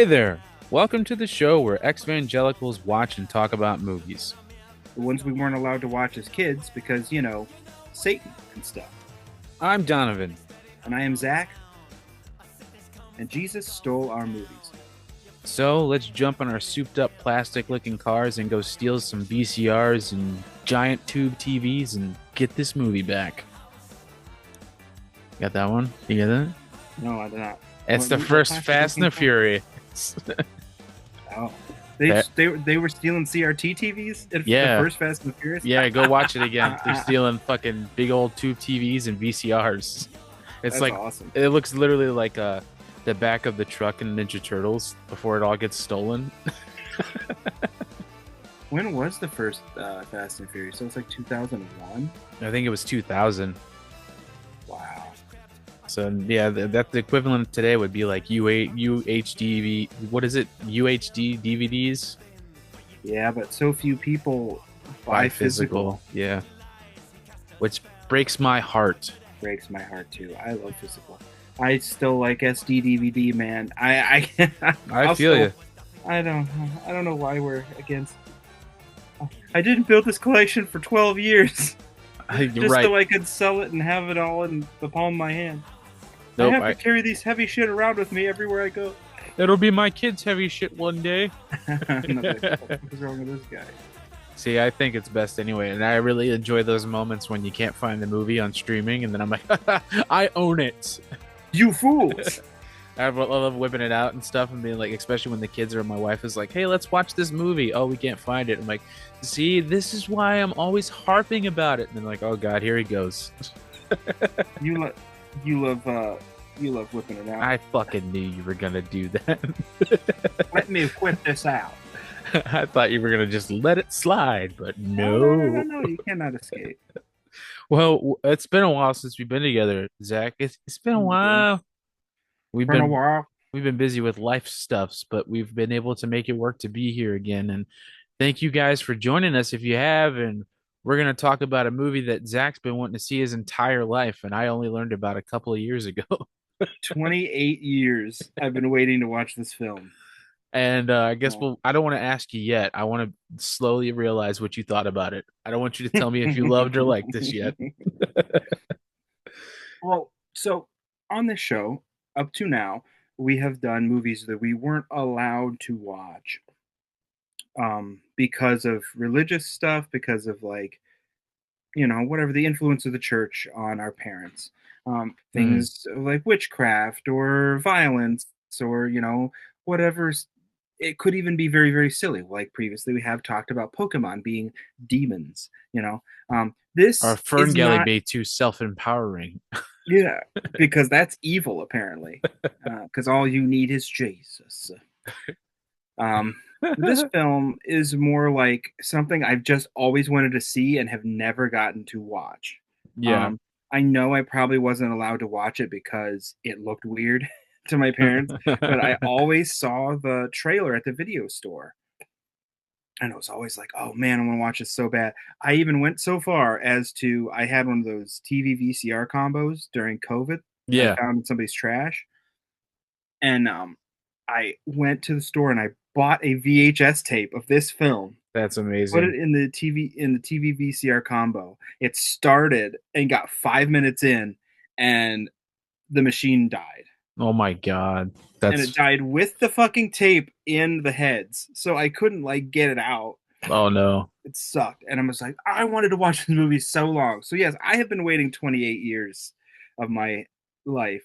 Hey there! Welcome to the show where ex-evangelicals watch and talk about movies. The ones we weren't allowed to watch as kids because, Satan and stuff. I'm Donovan. And I am Zach, and Jesus stole our movies. So let's jump on our souped-up plastic-looking cars and go steal some VCRs and giant tube TVs and get this movie back. Got that one? You get that? No, I did not. It's the first Fast and the Furious. Oh. That- They were stealing CRT TVs at Yeah. the first Fast and the Furious? Yeah, go watch it again. They're stealing fucking big old tube TVs and VCRs. It's That's like awesome. it looks literally like the back of the truck in Ninja Turtles before it all gets stolen. When was the first Fast and Furious? So it's like 2001? I think it was 2000. Wow. So yeah, that the equivalent today would be like UHD. What is it? UHD DVDs. Yeah, but so few people buy physical. Yeah, which breaks my heart. Breaks my heart too. I love physical. I still like SD DVD, man. I I feel you. I don't know why we're against. I didn't build this collection for 12 years You're just right. so I could sell it and have it all in the palm of my hand. Nope, I have to carry these heavy shit around with me everywhere I go. it'll be my kid's heavy shit one day. And I'm like, what the fuck is wrong with this guy? See, I think it's best anyway, and I really enjoy those moments when you can't find the movie on streaming, and then I'm like, I own it. You fools! I love whipping it out and stuff and being like, especially when the kids or my wife is like, hey, let's watch this movie. Oh, we can't find it. I'm like, see, this is why I'm always harping about it. And they're like, oh God, here he goes. you love whipping it out. I fucking knew you were gonna do that. Let me whip this out. I thought you were gonna just let it slide, but no. No, you cannot escape. Well, it's been a while since we've been together, Zach. It's been a while. We've Been a been while. we've been busy with life stuffs, but we've been able to make it work to be here again. And thank you guys for joining us if you have. And we're going to talk about a movie that Zach's been wanting to see his entire life. And I only learned about a couple of years ago. 28 years I've been waiting to watch this film. And I guess Oh. I don't want to ask you yet. I want to slowly realize what you thought about it. I don't want you to tell me if you loved or liked this yet. Well, so on this show, up to now, we have done movies that we weren't allowed to watch because of religious stuff, because of whatever the influence of the church on our parents. Things like witchcraft or violence or, whatever. It could even be very, very silly. Like previously, we have talked about Pokemon being demons, This Our is Ferngully not, be too self-empowering. yeah, because that's evil, apparently. Because all you need is Jesus. This film is more like something I've just always wanted to see and have never gotten to watch. Yeah. I know I probably wasn't allowed to watch it because it looked weird to my parents, but I always saw the trailer at the video store. And I was always like, oh man, I want to watch this so bad. I even went so far as to, I had one of those TV VCR combos during COVID. I Yeah, found in somebody's trash. And I went to the store and I bought a VHS tape of this film, that's put amazing. it in the TV VCR combo. It started and got 5 minutes in, and the machine died. Oh my God. And it died with the fucking tape in the heads, so I couldn't get it out. Oh no. It sucked, and I was like, I wanted to watch this movie so long. So yes, I have been waiting 28 years of my life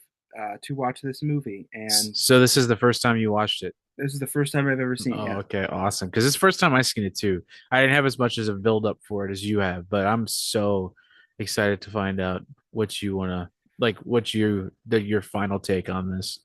to watch this movie, and So this is the first time you watched it. this is the first time I've ever seen it. Oh, Yeah. okay, awesome. Because it's the first time I seen it too. I didn't have as much as a build up for it as you have, but I'm so excited to find out what you wanna what your final take on this.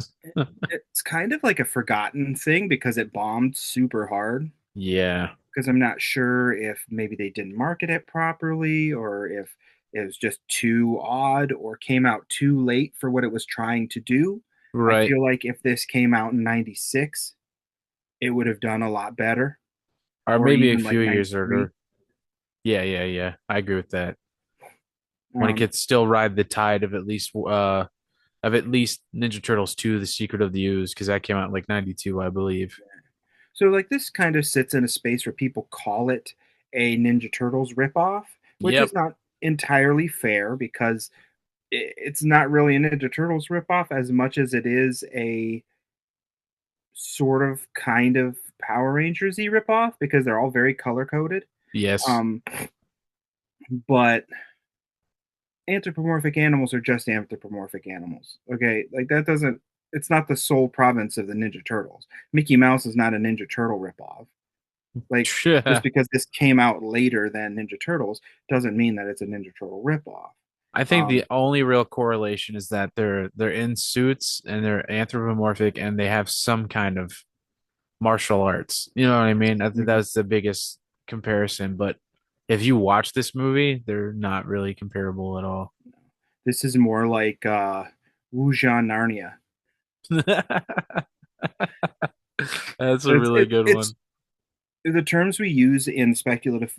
It's kind of like a forgotten thing because it bombed super hard. Yeah. Because I'm not sure if maybe they didn't market it properly or if it was just too odd or came out too late for what it was trying to do. I Right. feel like if this came out in 96, it would have done a lot better, Or or maybe a even few like years 93. earlier. Yeah. I agree with that. When it Um, could still ride the tide of at least of at least Ninja Turtles 2, The Secret of the Ooze, because that came out in like 92, I believe. So like this kind of sits in a space where people call it a Ninja Turtles ripoff, which Yep. is not entirely fair because it's not really a Ninja Turtles ripoff as much as it is a sort of kind of Power Rangers y ripoff because they're all very color coded. Yes. Um, but anthropomorphic animals are just anthropomorphic animals. Okay, like that doesn't. It's not the sole province of the Ninja Turtles. Mickey Mouse is not a Ninja Turtle ripoff. Like just because this came out later than Ninja Turtles doesn't mean that it's a Ninja Turtle ripoff. I think the Um, only real correlation is that they're in suits and they're anthropomorphic and they have some kind of martial arts. You know what I mean? I think mhm. that's the biggest comparison. But if you watch this movie, they're not really comparable at all. This is more like Wujan Narnia. That's a It's really it, good it's one. the terms we use in speculative.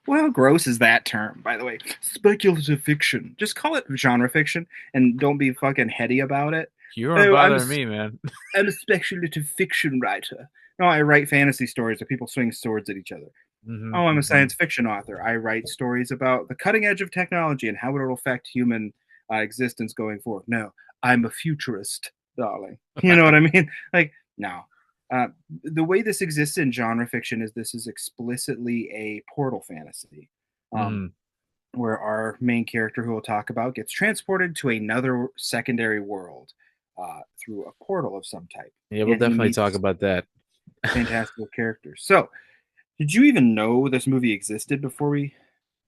Well, gross is that term, by the way. Speculative fiction. Just call it genre fiction, and don't be fucking heady about it. You aren't Oh, bothering me, man. I'm a speculative fiction writer. No, I write fantasy stories where people swing swords at each other. Oh, I'm a Hmm. science fiction author. I write stories about the cutting edge of technology and how it will affect human existence going forward. No, I'm a futurist, darling. You know what I mean? Like, no. Uh, the way this exists in genre fiction is this is explicitly a portal fantasy, um, Hmm. where our main character, who we'll talk about, gets transported to another secondary world through a portal of some type, Yeah, we'll and he definitely talk meets about that. fantastical characters. So, did you even know this movie existed before we?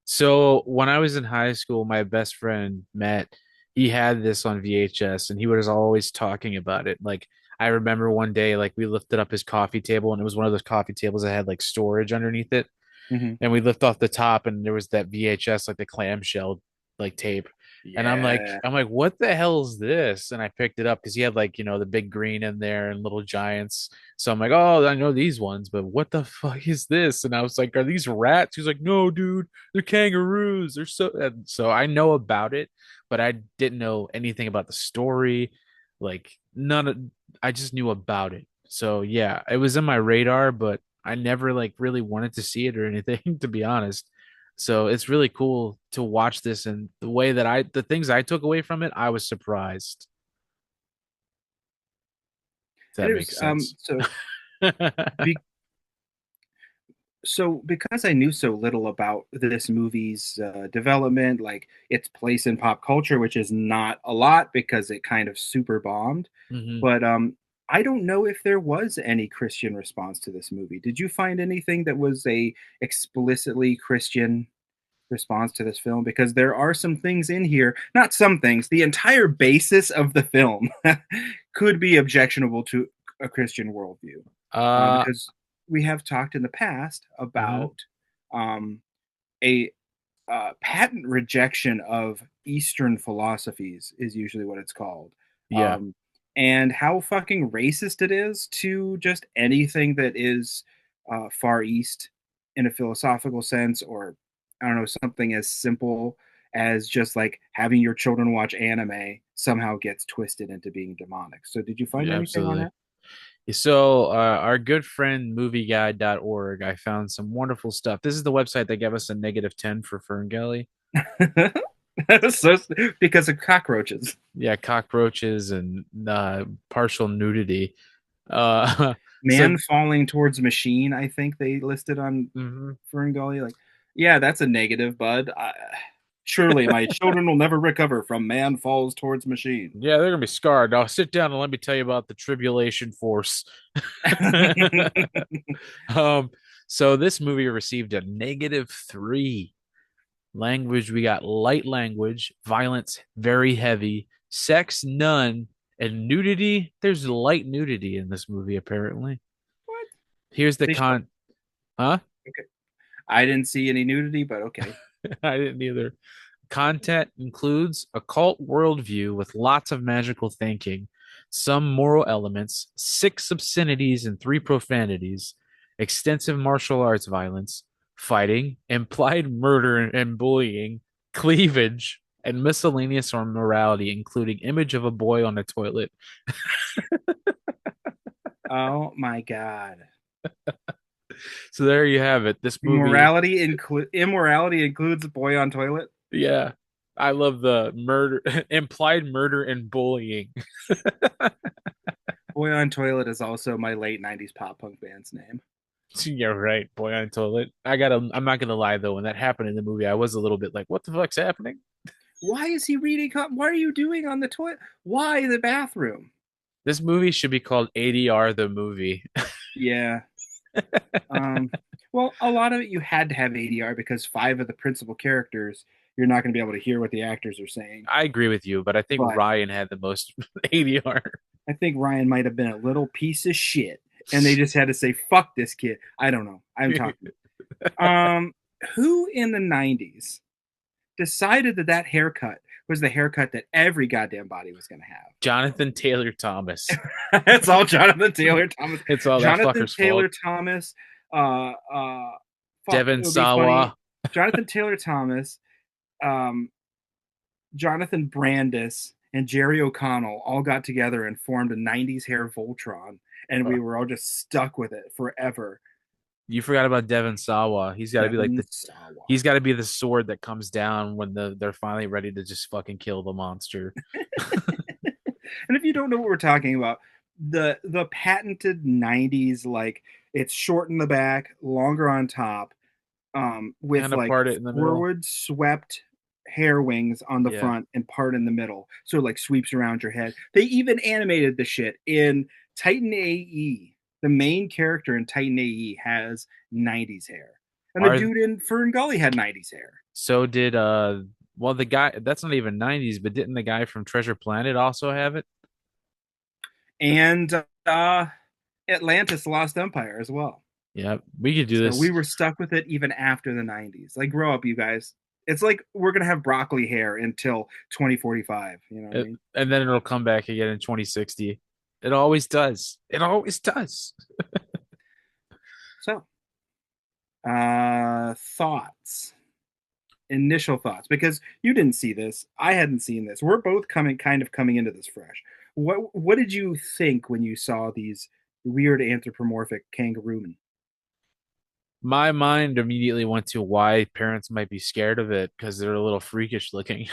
So when I was in high school, my best friend Matt, he had this on VHS and he was always talking about it. Like I remember one day, like we lifted up his coffee table and it was one of those coffee tables that had like storage underneath it. Mhm. And we lift off the top and there was that VHS, like the clamshell like tape. And Yeah. I'm like, what the hell is this? And I picked it up because he had like, the big green in there and little giants. So I'm like, oh, I know these ones, but what the fuck is this? And I was like, are these rats? He's like, no, dude, they're kangaroos. They're so, and so I know about it, but I didn't know anything about the story. Like none of, I just knew about it. So yeah, it was in my radar, but I never like really wanted to see it or anything, to be honest. So it's really cool to watch this and the way that the things I took away from it, I was surprised. If And that it was makes sense. be, because I knew so little about this movie's development, like its place in pop culture, which is not a lot because it kind of super bombed. Hmm. But I don't know if there was any Christian response to this movie. Did you find anything that was a explicitly Christian response to this film? Because there are some things in here, not some things, the entire basis of the film could be objectionable to a Christian worldview. Uh, Because we have talked in the past mhm. about um, a patent rejection of Eastern philosophies, is usually what it's called. Yeah, Um, and how fucking racist it is to just anything that is Far East in a philosophical sense, or I don't know, something as simple as just like having your children watch anime somehow gets twisted into being demonic. So, did you find yeah, anything on absolutely. So, our good friend movieguide.org, I found some wonderful stuff. This is the website that gave us a -10 for Ferngully. that? That's so because of cockroaches. Yeah, cockroaches and partial nudity. Uh, so Man falling towards machine, I think they listed on mhm. Fern Gully. Like, yeah, that's a negative, bud. Surely my children will never recover from man falls towards machine. Yeah, they're gonna be scarred. Now sit down and let me tell you about the tribulation force. um, so this movie received a -3. Language, we got light language, violence very heavy, sex none, and nudity. There's light nudity in this movie, apparently. What? Here's the They show. con, huh? Okay. I didn't see any nudity, but okay. I didn't either. Content includes a cult worldview with lots of magical thinking, some moral elements, 6 obscenities and 3 profanities, extensive martial arts violence, fighting, implied murder and bullying, cleavage. and miscellaneous or morality, including image of a boy on a toilet. Oh my God. So there you have it. This movie, Immorality includes boy on toilet. yeah. I love the murder, implied murder and bullying. Boy on toilet is also my late '90s pop punk band's name. Yeah, right. Boy on toilet. I'm not gonna lie though, when that happened in the movie, I was a little bit like, what the fuck's happening? Why is he reading? What are you doing on the toilet? Why the bathroom? This movie should be called ADR the movie. Yeah. Um, well, a lot of it you had to have ADR because five of the principal characters, you're not going to be able to hear what the actors are saying. I agree with you, but I think But Ryan had the most ADR. I think Ryan might have been a little piece of shit, and they just had to say "fuck this kid." I don't know. I'm talking. Um, who in the '90s decided that that haircut was the haircut that every goddamn body was going to have? Jonathan Taylor Thomas. That's all Jonathan Taylor Thomas. It's all that Jonathan fucker's fault. Taylor Thomas. Uh, uh, fuck. Devin It would be funny. Sawa. Jonathan Taylor Thomas, um, Jonathan Brandis, and Jerry O'Connell all got together and formed a '90s hair Voltron, and we were all just stuck with it forever. You forgot about Devin Sawa. Devin Sawa. He's got to be the sword that comes down when they're finally ready to just fucking kill the monster. And if you don't know what we're talking about, the patented '90s, like, it's short in the back, longer on top, with Kind of like part it in the middle. forward swept hair wings on the Yeah. front and part in the middle, so it like sweeps around your head. They even animated the shit in Titan AE. The main character in Titan AE has '90s hair, and the Are dude in Fern Gully had '90s hair. so did well the guy that's not even 90s, but didn't the guy from Treasure Planet also have it? And Atlantis: Lost Empire as well. Yeah, we could do So this. we were stuck with it even after the '90s. Like, grow up, you guys. It's like we're gonna have broccoli hair until 2045. You know what I mean? And then it'll come back again in 2060. It always does. It always does. So, thoughts, initial thoughts, because you didn't see this, I hadn't seen this. We're both kind of coming into this fresh. What did you think when you saw these weird anthropomorphic kangaroo men? My mind immediately went to why parents might be scared of it because they're a little freakish looking.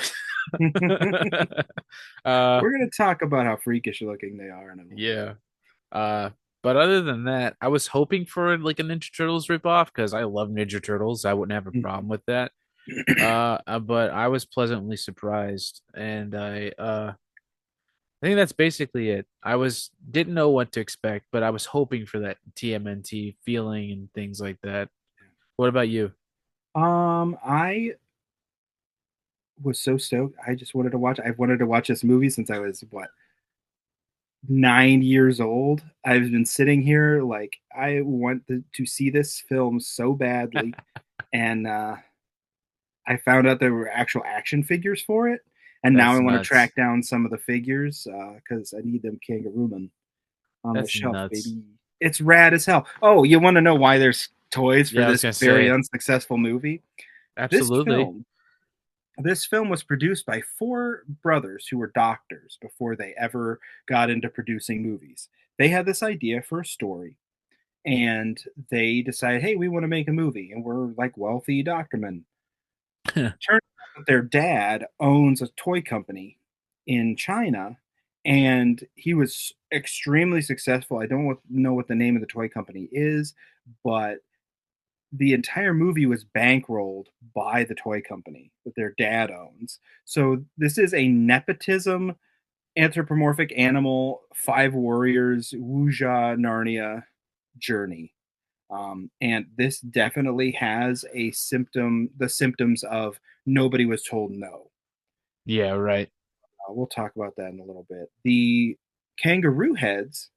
uh, We're gonna talk about how freakish looking they are in a little bit. yeah. Uh, but other than that, I was hoping for like a Ninja Turtles ripoff because I love Ninja Turtles. I wouldn't have a problem with that. But I was pleasantly surprised, and I think that's basically it. I was didn't know what to expect, but I was hoping for that TMNT feeling and things like that. What about you? I was so stoked. I just wanted to watch. I've wanted to watch this movie since I was what, 9 years old. I've been sitting here like I want to see this film so badly, and I found out there were actual action figures for it, and now I That's want to nuts. track down some of the figures because I need them kangarooman on the That's shelf, nuts. baby. It's rad as hell. Oh, you want to know why there's toys for Yeah, I was this gonna very say unsuccessful movie? This absolutely. film this film was produced by four brothers who were doctors before they ever got into producing movies. They had this idea for a story, and they decided, hey, we want to make a movie, and we're like wealthy doctormen. Turns out that their dad owns a toy company in China, and he was extremely successful. I don't know what the name of the toy company is, but the entire movie was bankrolled by the toy company that their dad owns. So this is a nepotism, anthropomorphic animal, five warriors, Wuxia Narnia journey. And this definitely has the symptoms of nobody was told no. Yeah, right. We'll talk about that in a little bit. The kangaroo heads,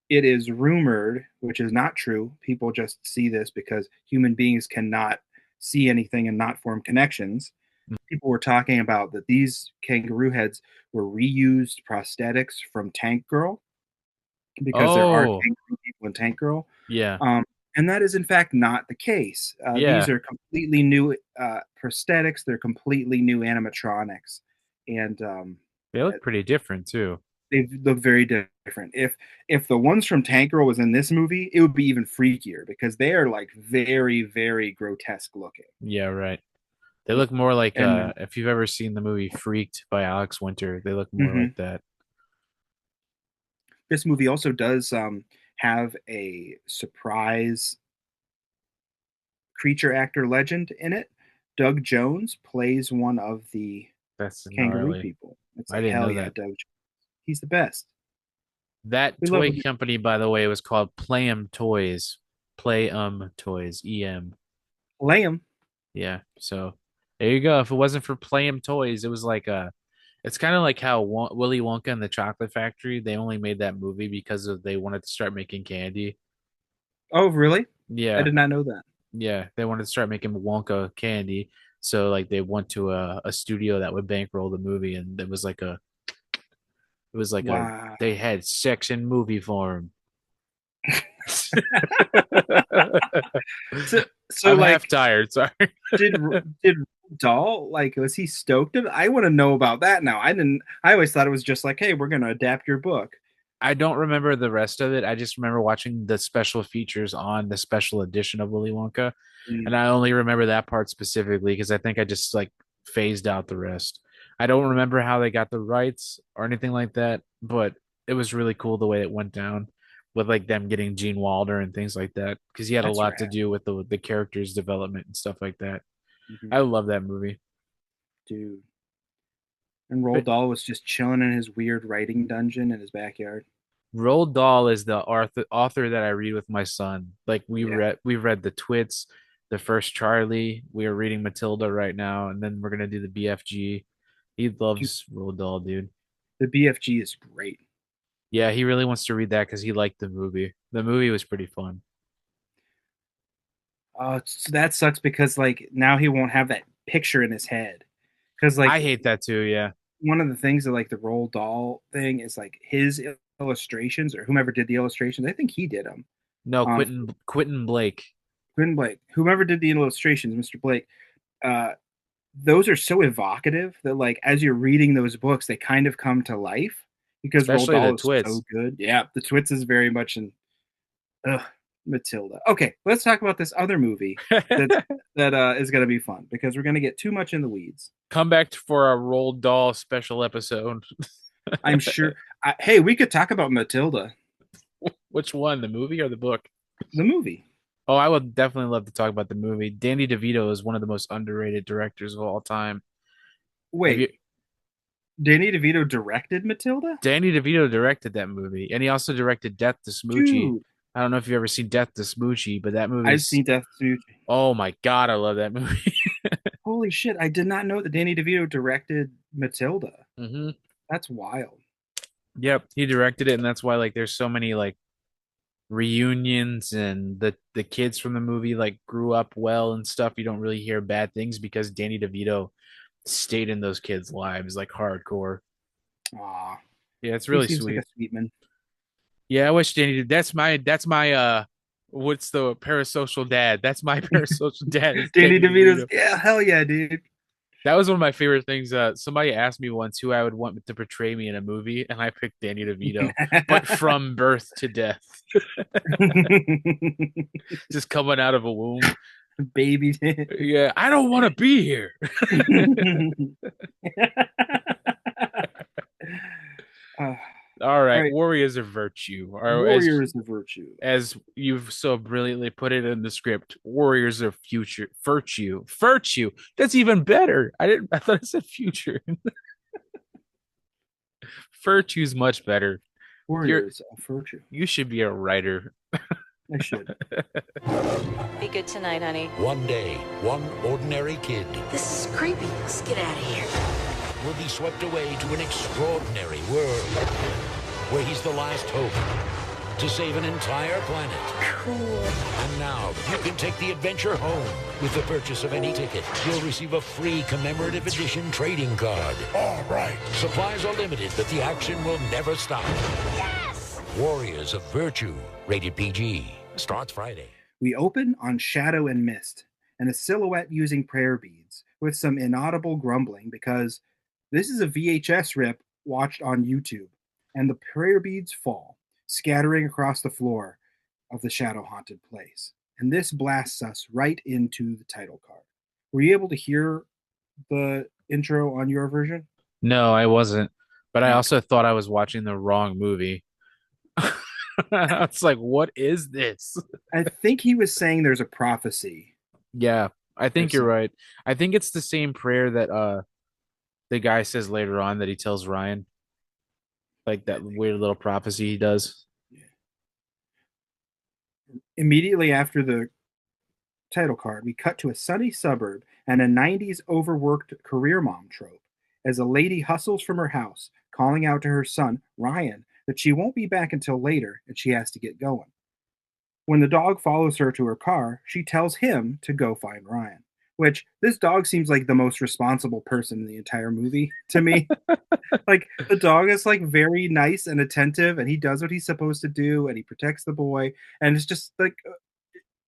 it is rumored, which is not true. People just see this because human beings cannot see anything and not form connections. People were talking about that these kangaroo heads were reused prosthetics from Tank Girl because there are Oh, kangaroo people in Tank Girl. yeah. And that is in fact not the case. These Yeah, are completely new prosthetics. They're completely new animatronics, and they look pretty different too. they look very different. If the ones from Tank Girl was in this movie, it would be even freakier because they are like very very grotesque looking. Yeah, right. They look more like And if you've ever seen the movie Freaked by Alex Winter, they look more mhm. like that. This movie also does have a surprise creature actor legend in it. Doug Jones plays one of the That's kangaroo gnarly. people. It's I like, didn't hell know yeah, that. Doug Jones. He's the best. That We love toy him. company, by the way, was called Play'em Toys. Play'em Toys, EM. Liam. Yeah. So there you go. If it wasn't for Play'em Toys, it was like it's kind of like how Willy Wonka and the Chocolate Factory, they only made that movie because they wanted to start making candy. Oh, really? I Yeah. did not know that. Yeah. They wanted to start making Wonka candy. So like they went to a studio that would bankroll the movie, and it was like a Wow. they had sex in movie form. So, so I'm half like, tired. Sorry. did did Dahl like was he stoked? I want to know about that now. I didn't. I always thought it was just like, hey, we're gonna adapt your book. I don't remember the rest of it. I just remember watching the special features on the special edition of Willy Wonka, Mm, and I only remember that part specifically because I think I just like phased out the rest. I don't remember how they got the rights or anything like that, but it was really cool the way it went down with like them getting Gene Wilder and things like that because he had a that's lot to rad, do with the characters development and stuff like that. hmm I love that movie. dude. And Roald But Dahl was just chilling in his weird writing dungeon in his backyard. Roald Dahl is the author that I read with my son. Like Yeah, we read the Twits, the first Charlie. We are reading Matilda right now, and then we're gonna do the BFG. He dude, loves Roald Dahl, dude. the BFG is great. Yeah, he really wants to read that because he liked the movie. The movie was pretty fun. So that sucks because like now he won't have that picture in his head. Because I like hate that too. Yeah. one of the things that like the Roald Dahl thing is like his illustrations or whomever did the illustrations. I think he did them. No, Um, Quentin Blake. Quinn Blake, whomever did the illustrations, Mr. Blake. Uh, those are so evocative that like as you're reading those books, they kind of come to life because Roald Especially the Dahl is so Twits. good. Yeah, the Twits is very much in ugh, Matilda. Okay, let's talk about this other movie that is going to be fun because we're going to get too much in the weeds. Come back for a Roald Dahl special episode. I'm sure. Hey, we could talk about Matilda, Which one, the movie or the book? the movie. Oh, I would definitely love to talk about the movie. Danny DeVito is one of the most underrated directors of all time. Have you? Wait, Danny DeVito directed Matilda? Danny DeVito directed that movie, and he also directed Death to Smoochie. Dude, I don't know if you've ever seen Death to Smoochie, but that I've movie's seen Death Snoot. oh my God, I love that movie. Holy shit, I did not know that Danny DeVito directed Matilda. hmm That's wild. Yep, he directed it, and that's why like there's so many like reunions and the kids from the movie like grew up well and stuff. You don't really hear bad things because Danny DeVito stayed in those kids' lives like hardcore. Aw, Yeah, it's he really seems like a sweet. sweet man. Yeah, I wish Danny did. That's my what's the parasocial dad? That's my parasocial dad is Danny Danny DeVito's, DeVito. yeah, hell yeah, dude. That was one of my favorite things. Somebody asked me once who I would want to portray me in a movie, and I picked Danny DeVito, but from birth to death, just coming out of a womb. Baby. Yeah, I don't want to be here. uh, All all right, right, warriors of virtue, or warriors of virtue. as you've so brilliantly put it in the script, warriors of future virtue. Virtue. That's even better. I thought it said future. Virtue's much better. You're Warriors of virtue. you should be a writer. I should. Be good tonight, honey. One day, one ordinary kid This is creepy. Let's get out of here. will be swept away to an extraordinary world where he's the last hope to save an entire planet. Cool. And now you can take the adventure home with the purchase of any ticket. You'll receive a free commemorative edition trading card. All right. Supplies are limited, but the action will never stop. Yes! Warriors of Virtue, rated PG, starts Friday. We open on shadow and mist, and a silhouette using prayer beads, with some inaudible grumbling because this is a VHS rip watched on YouTube, and the prayer beads fall, scattering across the floor of the shadow haunted place. And this blasts us right into the title card. Were you able to hear the intro on your version? No, I wasn't. But I Okay. also thought I was watching the wrong movie. It's like, what is this? I think he was saying there's a prophecy Yeah, I or think you're something. right. I think it's the same prayer that the guy says later on that he tells Ryan, like I that think. weird little prophecy he does. Yeah. Immediately after the title card, we cut to a sunny suburb and a 90s overworked career mom trope as a lady hustles from her house, calling out to her son, Ryan, that she won't be back until later and she has to get going. When the dog follows her to her car, she tells him to go find Ryan, which this dog seems like the most responsible person in the entire movie to me. Like the dog is like very nice and attentive and he does what he's supposed to do and he protects the boy and it's just like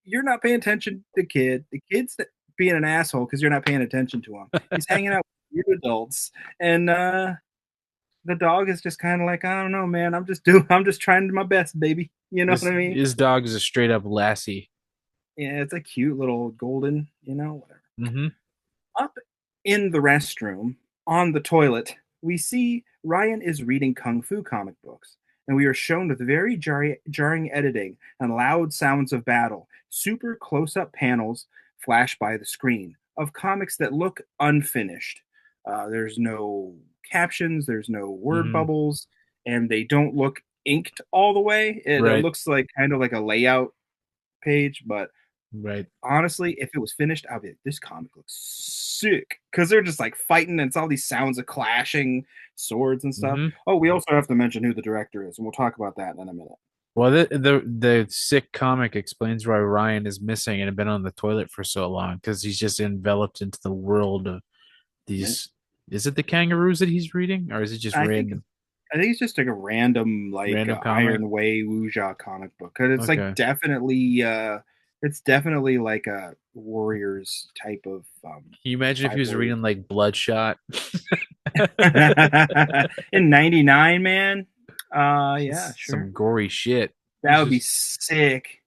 you're not paying attention to the kid. The kid's being an asshole because you're not paying attention to him. He's hanging out with weird adults, and the dog is just kind of like, I don't know, man. I'm just trying my best, baby. You know what I mean? His dog is a straight up lassie. Yeah, it's a cute little golden, whatever. Hmm. Up in the restroom, on the toilet, we see Ryan is reading Kung Fu comic books, and we are shown with very jarring editing and loud sounds of battle. Super close up panels flash by the screen of comics that look unfinished. There's no captions, there's no word Hmm. bubbles, and they don't look inked all the way. It Right, looks like kind of like a layout page, but right. honestly, if it was finished, I'd be like, this comic looks sick. Because they're just like fighting, and it's all these sounds of clashing swords and stuff. Hmm. Oh, we also have to mention who the director is, and we'll talk about that in a minute. Well, the sick comic explains why Ryan is missing and had been on the toilet for so long because he's just enveloped into the world of Yeah. these. Is it the kangaroos that he's reading, or is it just I think random I think it's just like a random like random comic? Iron Way Wuxia comic book. 'Cause Okay. it's definitely like a Warriors type of Can you imagine if he five was Warriors. reading like Bloodshot? In '99, man. Yeah, sure. Some gory shit. That He's would be just sick.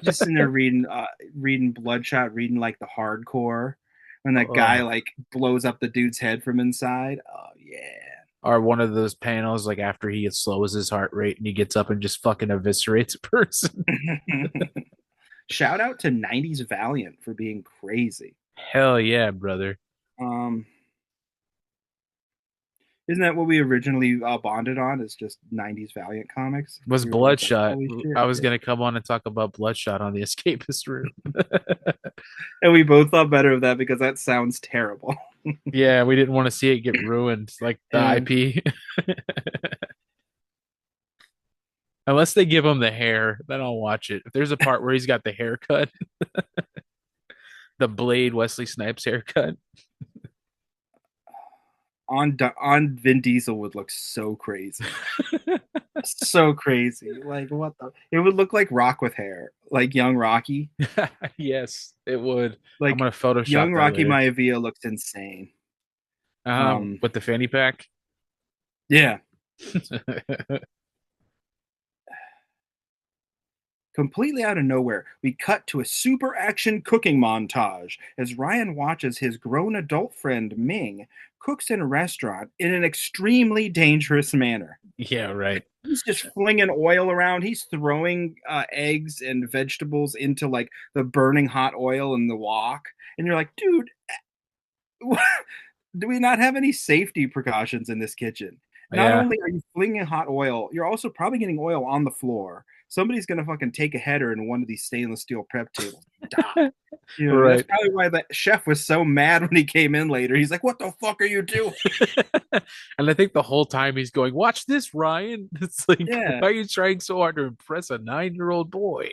Just sitting there reading Bloodshot, reading like the hardcore when that guy oh, like blows up the dude's head from inside. Oh or one of those panels like after he slows his heart rate and he gets up and just fucking eviscerates a person. yeah. Shout out to 90s Valiant for being crazy. Hell yeah, brother. Um isn't that what we originally bonded on? Is just 90s Valiant comics? Was We were both like, Bloodshot. holy shit. I was Yeah. gonna come on and talk about Bloodshot on the Escapist Room. And we both thought better of that because that sounds terrible. Yeah, we didn't want to see it get ruined, like the Yeah. IP. Unless they give him the hair, then I'll watch it. If there's a part where he's got the haircut, the Blade Wesley Snipes haircut. On Vin Diesel would look so crazy. So crazy. Like what the it would look like Rock with hair. Like young Rocky. Yes, it would. I'm Like gonna Photoshop young that Rocky later. Maivia looks insane. With the fanny pack. Yeah. Completely out of nowhere, we cut to a super action cooking montage as Ryan watches his grown adult friend Ming cooks in a restaurant in an extremely dangerous manner. Yeah, right. He's just flinging oil around. He's throwing eggs and vegetables into like the burning hot oil in the wok. And you're like, dude, do we not have any safety precautions in this kitchen? Not Yeah. only are you flinging hot oil, you're also probably getting oil on the floor. Somebody's gonna fucking take a header in one of these stainless steel prep tables and die. That's Right. probably why the chef was so mad when he came in later. He's like, "What the fuck are you doing?" And I think the whole time he's going, "Watch this, Ryan." It's like, Yeah, why are you trying so hard to impress a 9-year-old boy?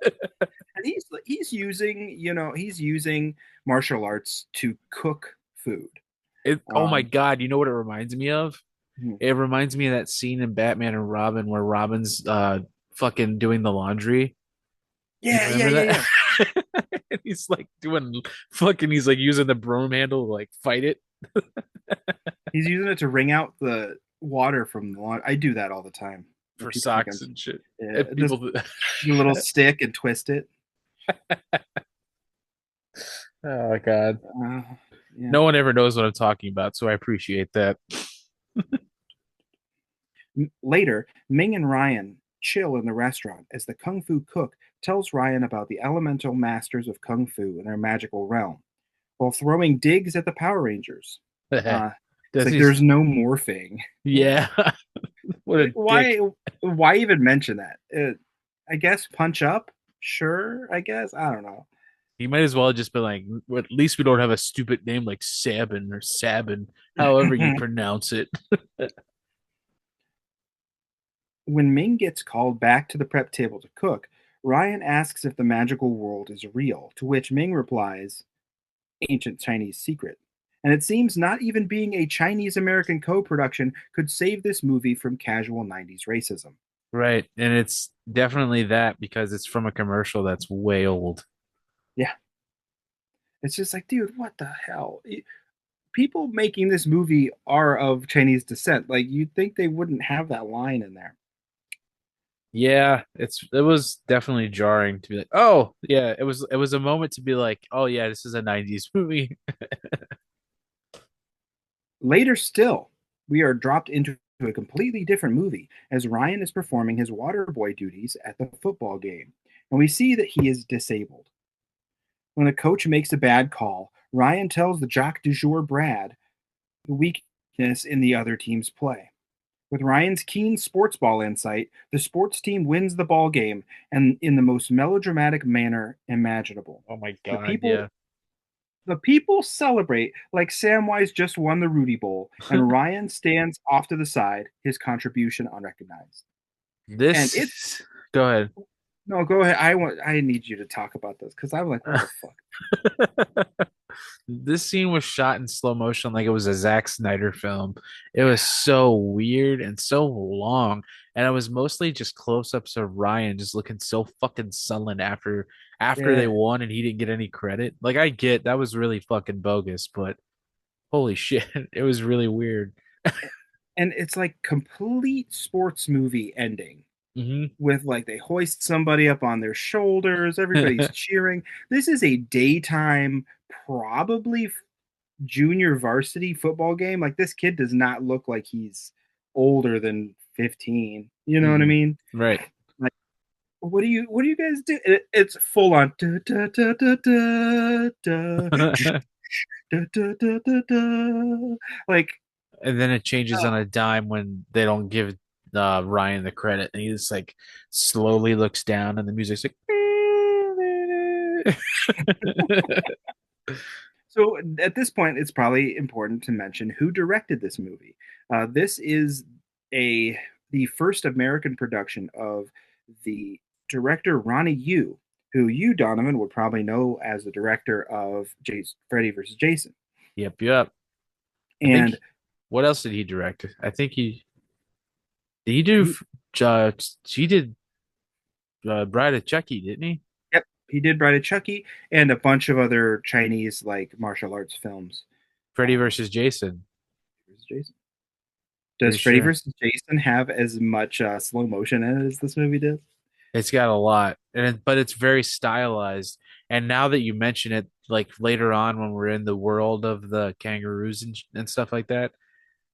and he's using martial arts to cook food. Oh my Um, God, you know what it reminds me of? hmm, It reminds me of that scene in Batman and Robin where Robin's fucking doing the laundry You Yeah, yeah, remember yeah, yeah. that? And he's like doing fucking. He's like using the broom handle to like fight it He's using it to wring out the water from the lawn. I do that all the time. for People think socks I'm and shit. yeah, And just people, the little stick and twist it. oh god, Uh, yeah. no one ever knows what I'm talking about, so I appreciate that. Later, Ming and Ryan chill in the restaurant as the Kung Fu cook tells Ryan about the elemental masters of Kung Fu in their magical realm, while throwing digs at the Power Rangers. Uh, it's Does like he? there's no morphing. Yeah. What a Like, dick. why even mention that? I guess punch up. Sure, I guess I don't know. He might as well have just been like, "Well, at least we don't have a stupid name like Sabin or Sabin, however you pronounce it." When Ming gets called back to the prep table to cook, Ryan asks if the magical world is real, to which Ming replies, ancient Chinese secret. And it seems not even being a Chinese American co production could save this movie from casual 90s racism. Right. And it's definitely that because it's from a commercial that's way old. Yeah. It's just like, dude, what the hell? People making this movie are of Chinese descent. Like, you'd think they wouldn't have that line in there. Yeah, it was definitely jarring to be like, "Oh, yeah, it was a moment to be like, "Oh yeah, this is a 90s movie." Later still, we are dropped into a completely different movie as Ryan is performing his water boy duties at the football game, and we see that he is disabled. When the coach makes a bad call, Ryan tells the jock du jour Brad the weakness in the other team's play. With Ryan's keen sports ball insight, the sports team wins the ball game and in the most melodramatic manner imaginable. Oh my The God, people yeah. the people celebrate like Samwise just won the Rudy Bowl, and Ryan stands off to the side, his contribution unrecognized. And it's This Go ahead. no, go ahead. I need you to talk about this because I'm like, what the fuck? This scene was shot in slow motion like it was a Zack Snyder film. It was so weird and so long. And it was mostly just close-ups of Ryan just looking so fucking sullen after they Yeah. won and he didn't get any credit. Like I get that was really fucking bogus, but holy shit, it was really weird. And it's like complete sports movie ending Hmm. with like they hoist somebody up on their shoulders, everybody's cheering. This is a daytime, probably junior varsity football game. Like this kid does not look like he's older than 15. You know what I mean? Right. Like what do you guys do? It's full on da, da, da, da, da, da, da, da, da, da, da. Like And then it changes on uh, a dime when they don't give Ryan the credit, and he just like slowly looks down, and the music's like. so at this point, it's probably important to mention who directed this movie. This is a the first American production of the director Ronnie Yu, who you Donovan would probably know as the director of Freddy vs. Jason. Yep, yep. I think. And What else did he direct? I think he do. he, Uh, he did Bride of Chucky, didn't he? yep, he did Bride of Chucky and a bunch of other Chinese like martial arts films. Freddy versus Jason. Jason. Does Pretty Freddy sure vs. Jason have as much slow motion in it as this movie does? it's got a lot, but it's very stylized. And now that you mention it, like later on when we're in the world of the kangaroos and stuff like that,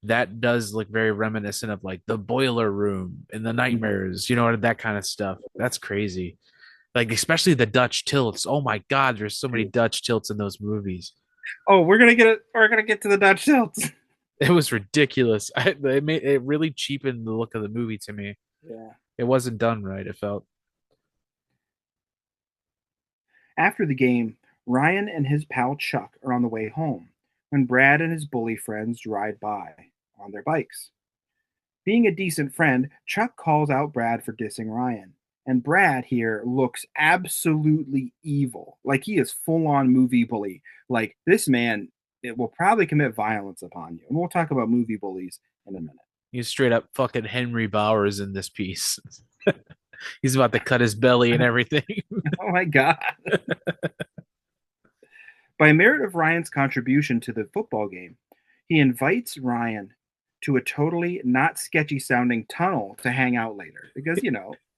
that does look very reminiscent of like the boiler room and the nightmares, that kind of stuff. That's crazy. Like especially the Dutch tilts. Oh my God, there's so many Dutch tilts in those movies. Oh, we're gonna get it. We're gonna get to the Dutch tilts. It was ridiculous. It really cheapened the look of the movie to me. Yeah. It wasn't done right. It felt. After the game, Ryan and his pal Chuck are on the way home when Brad and his bully friends ride by on their bikes. Being a decent friend, Chuck calls out Brad for dissing Ryan. And Brad here looks absolutely evil. Like he is full on movie bully. Like this man, it will probably commit violence upon you. And we'll talk about movie bullies in a minute. He's straight up fucking Henry Bowers in this piece. He's about to cut his belly and everything. Oh my God. By merit of Ryan's contribution to the football game, he invites Ryan to a totally not sketchy sounding tunnel to hang out later. Because,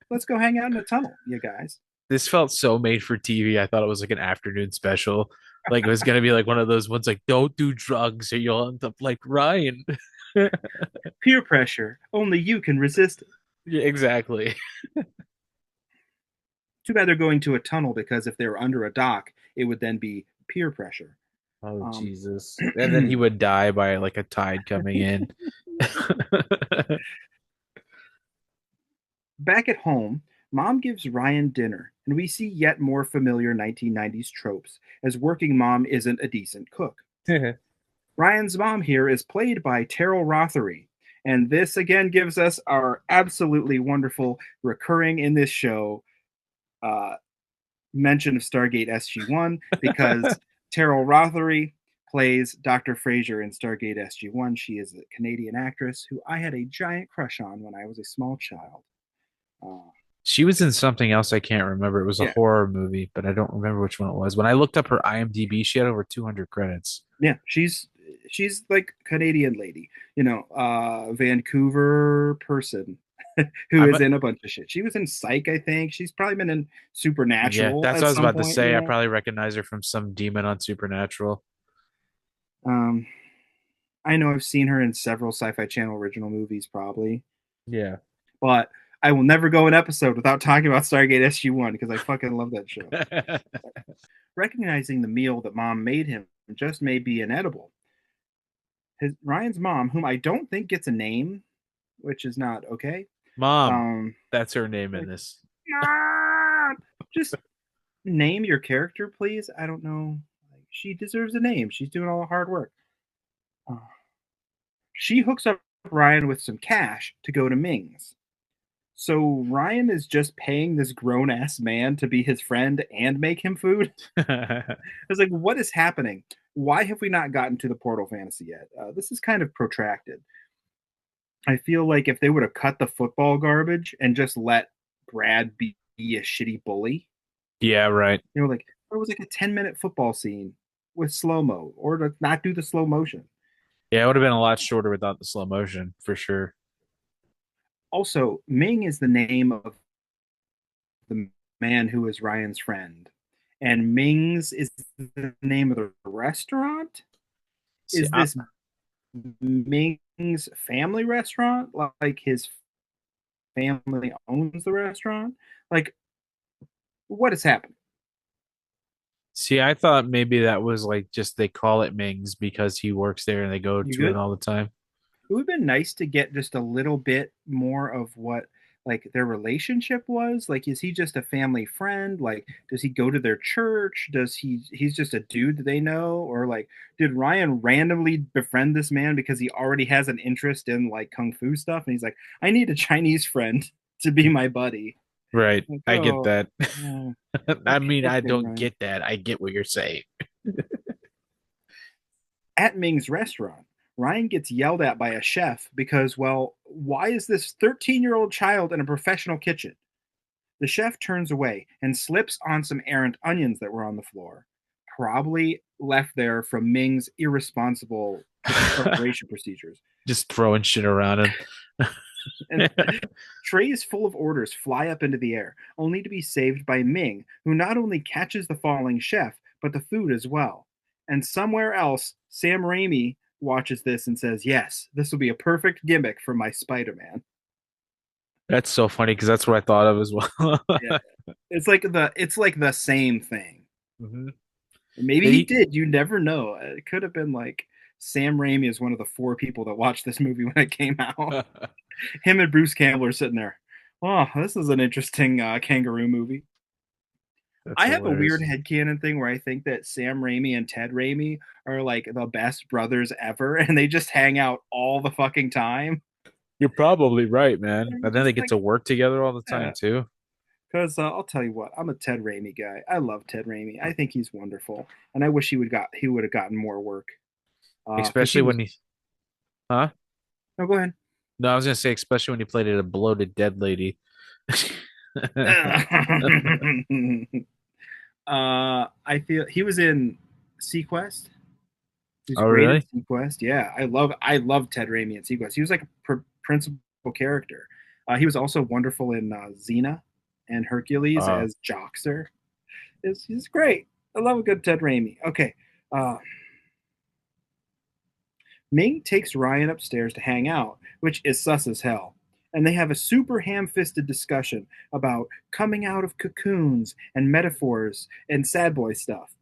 let's go hang out in a tunnel, you guys. This felt so made for TV. I thought it was like an afternoon special. Like it was gonna be like one of those ones like don't do drugs or you'll end up like Ryan. Peer pressure. Only you can resist it. Yeah, exactly. Too bad they're going to a tunnel because if they were under a dock, it would then be peer pressure. Oh Jesus. And then he would die by like a tide coming in. Back at home, Mom gives Ryan dinner, and we see yet more familiar 1990s tropes, as working mom isn't a decent cook. Ryan's mom here is played by Terrell Rothery, and this again gives us our absolutely wonderful recurring in this show mention of Stargate SG-1 because Terrell Rothery plays Dr. Frasier in Stargate SG-1. She is a Canadian actress who I had a giant crush on when I was a small child. She was in something else I can't remember. It was a Yeah. horror movie, but I don't remember which one it was. When I looked up her IMDb, she had over 200 credits. Yeah, she's like Canadian lady, Vancouver person who is in a bunch of shit. She was in Psych, I think. She's probably been in Supernatural. Yeah, that's at what I was some about to point, say. I probably recognize her from some demon on Supernatural. I know I've seen her in several Sci-Fi Channel original movies, probably. Yeah. But I will never go an episode without talking about Stargate SG-1 because I fucking love that show. Recognizing the meal that mom made him just may be inedible. Ryan's mom, whom I don't think gets a name, which is not okay. Mom, that's her name in this. Mom, just name your character, please. I don't know. She deserves a name. She's doing all the hard work. She hooks up Ryan with some cash to go to Ming's. So Ryan is just paying this grown-ass man to be his friend and make him food? I was like, what is happening? Why have we not gotten to the Portal fantasy yet? This is kind of protracted. I feel like if they would have cut the football garbage and just let Brad be a shitty bully. Yeah, right. Like it was like a 10-minute football scene with slow-mo or to not do the slow motion. Yeah, it would have been a lot shorter without the slow motion, for sure. Also, Ming is the name of the man who is Ryan's friend. And Ming's is the name of the restaurant? Is this Ming's family restaurant? Like his family owns the restaurant? Like, what is happening? See, I thought maybe that was like just they call it Ming's because he works there and they go to it all the time. It would have been nice to get just a little bit more of what like their relationship was. Like, is he just a family friend? Like, does he go to their church? He's just a dude that they know? Or like, did Ryan randomly befriend this man because he already has an interest in like kung fu stuff? And he's like, I need a Chinese friend to be my buddy. Right. Like, I get that. I mean, I don't Ryan. get that. I get what you're saying. At Ming's restaurant, Ryan gets yelled at by a chef because, well, why is this 13-year-old child in a professional kitchen? The chef turns away and slips on some errant onions that were on the floor, probably left there from Ming's irresponsible preparation procedures. Just throwing shit around him. And trays full of orders fly up into the air, only to be saved by Ming, who not only catches the falling chef, but the food as well. And somewhere else, Sam Raimi watches this and says, yes, this will be a perfect gimmick for my Spider-Man. That's so funny because that's what I thought of as well. Yeah. It's like the same thing. Mm-hmm. Maybe he did. You never know. It could have been like Sam Raimi is one of the 4 people that watched this movie when it came out. Him and Bruce Campbell are sitting there. Oh, this is an interesting kangaroo movie. I have a weird headcanon thing where I think that Sam Raimi and Ted Raimi are like the best brothers ever, and they just hang out all the fucking time. You're probably right, man. And then they get to work together all the time, too. Because I'll tell you what, I'm a Ted Raimi guy. I love Ted Raimi. I think he's wonderful, and I wish he would have gotten more work. Especially when he... Huh? No, go ahead. No, I was going to say, especially when he played a bloated dead lady. I feel he was in Sequest. He was Oh, great in really? Sequest. Yeah, I love Ted Raimi in Sequest. He was like a principal character. He was also wonderful in Xena and Hercules Oh, as Joxer. He's great. I love a good Ted Raimi. Okay. Uh, Ming takes Ryan upstairs to hang out, which is sus as hell. And they have a super ham fisted discussion about coming out of cocoons and metaphors and sad boy stuff.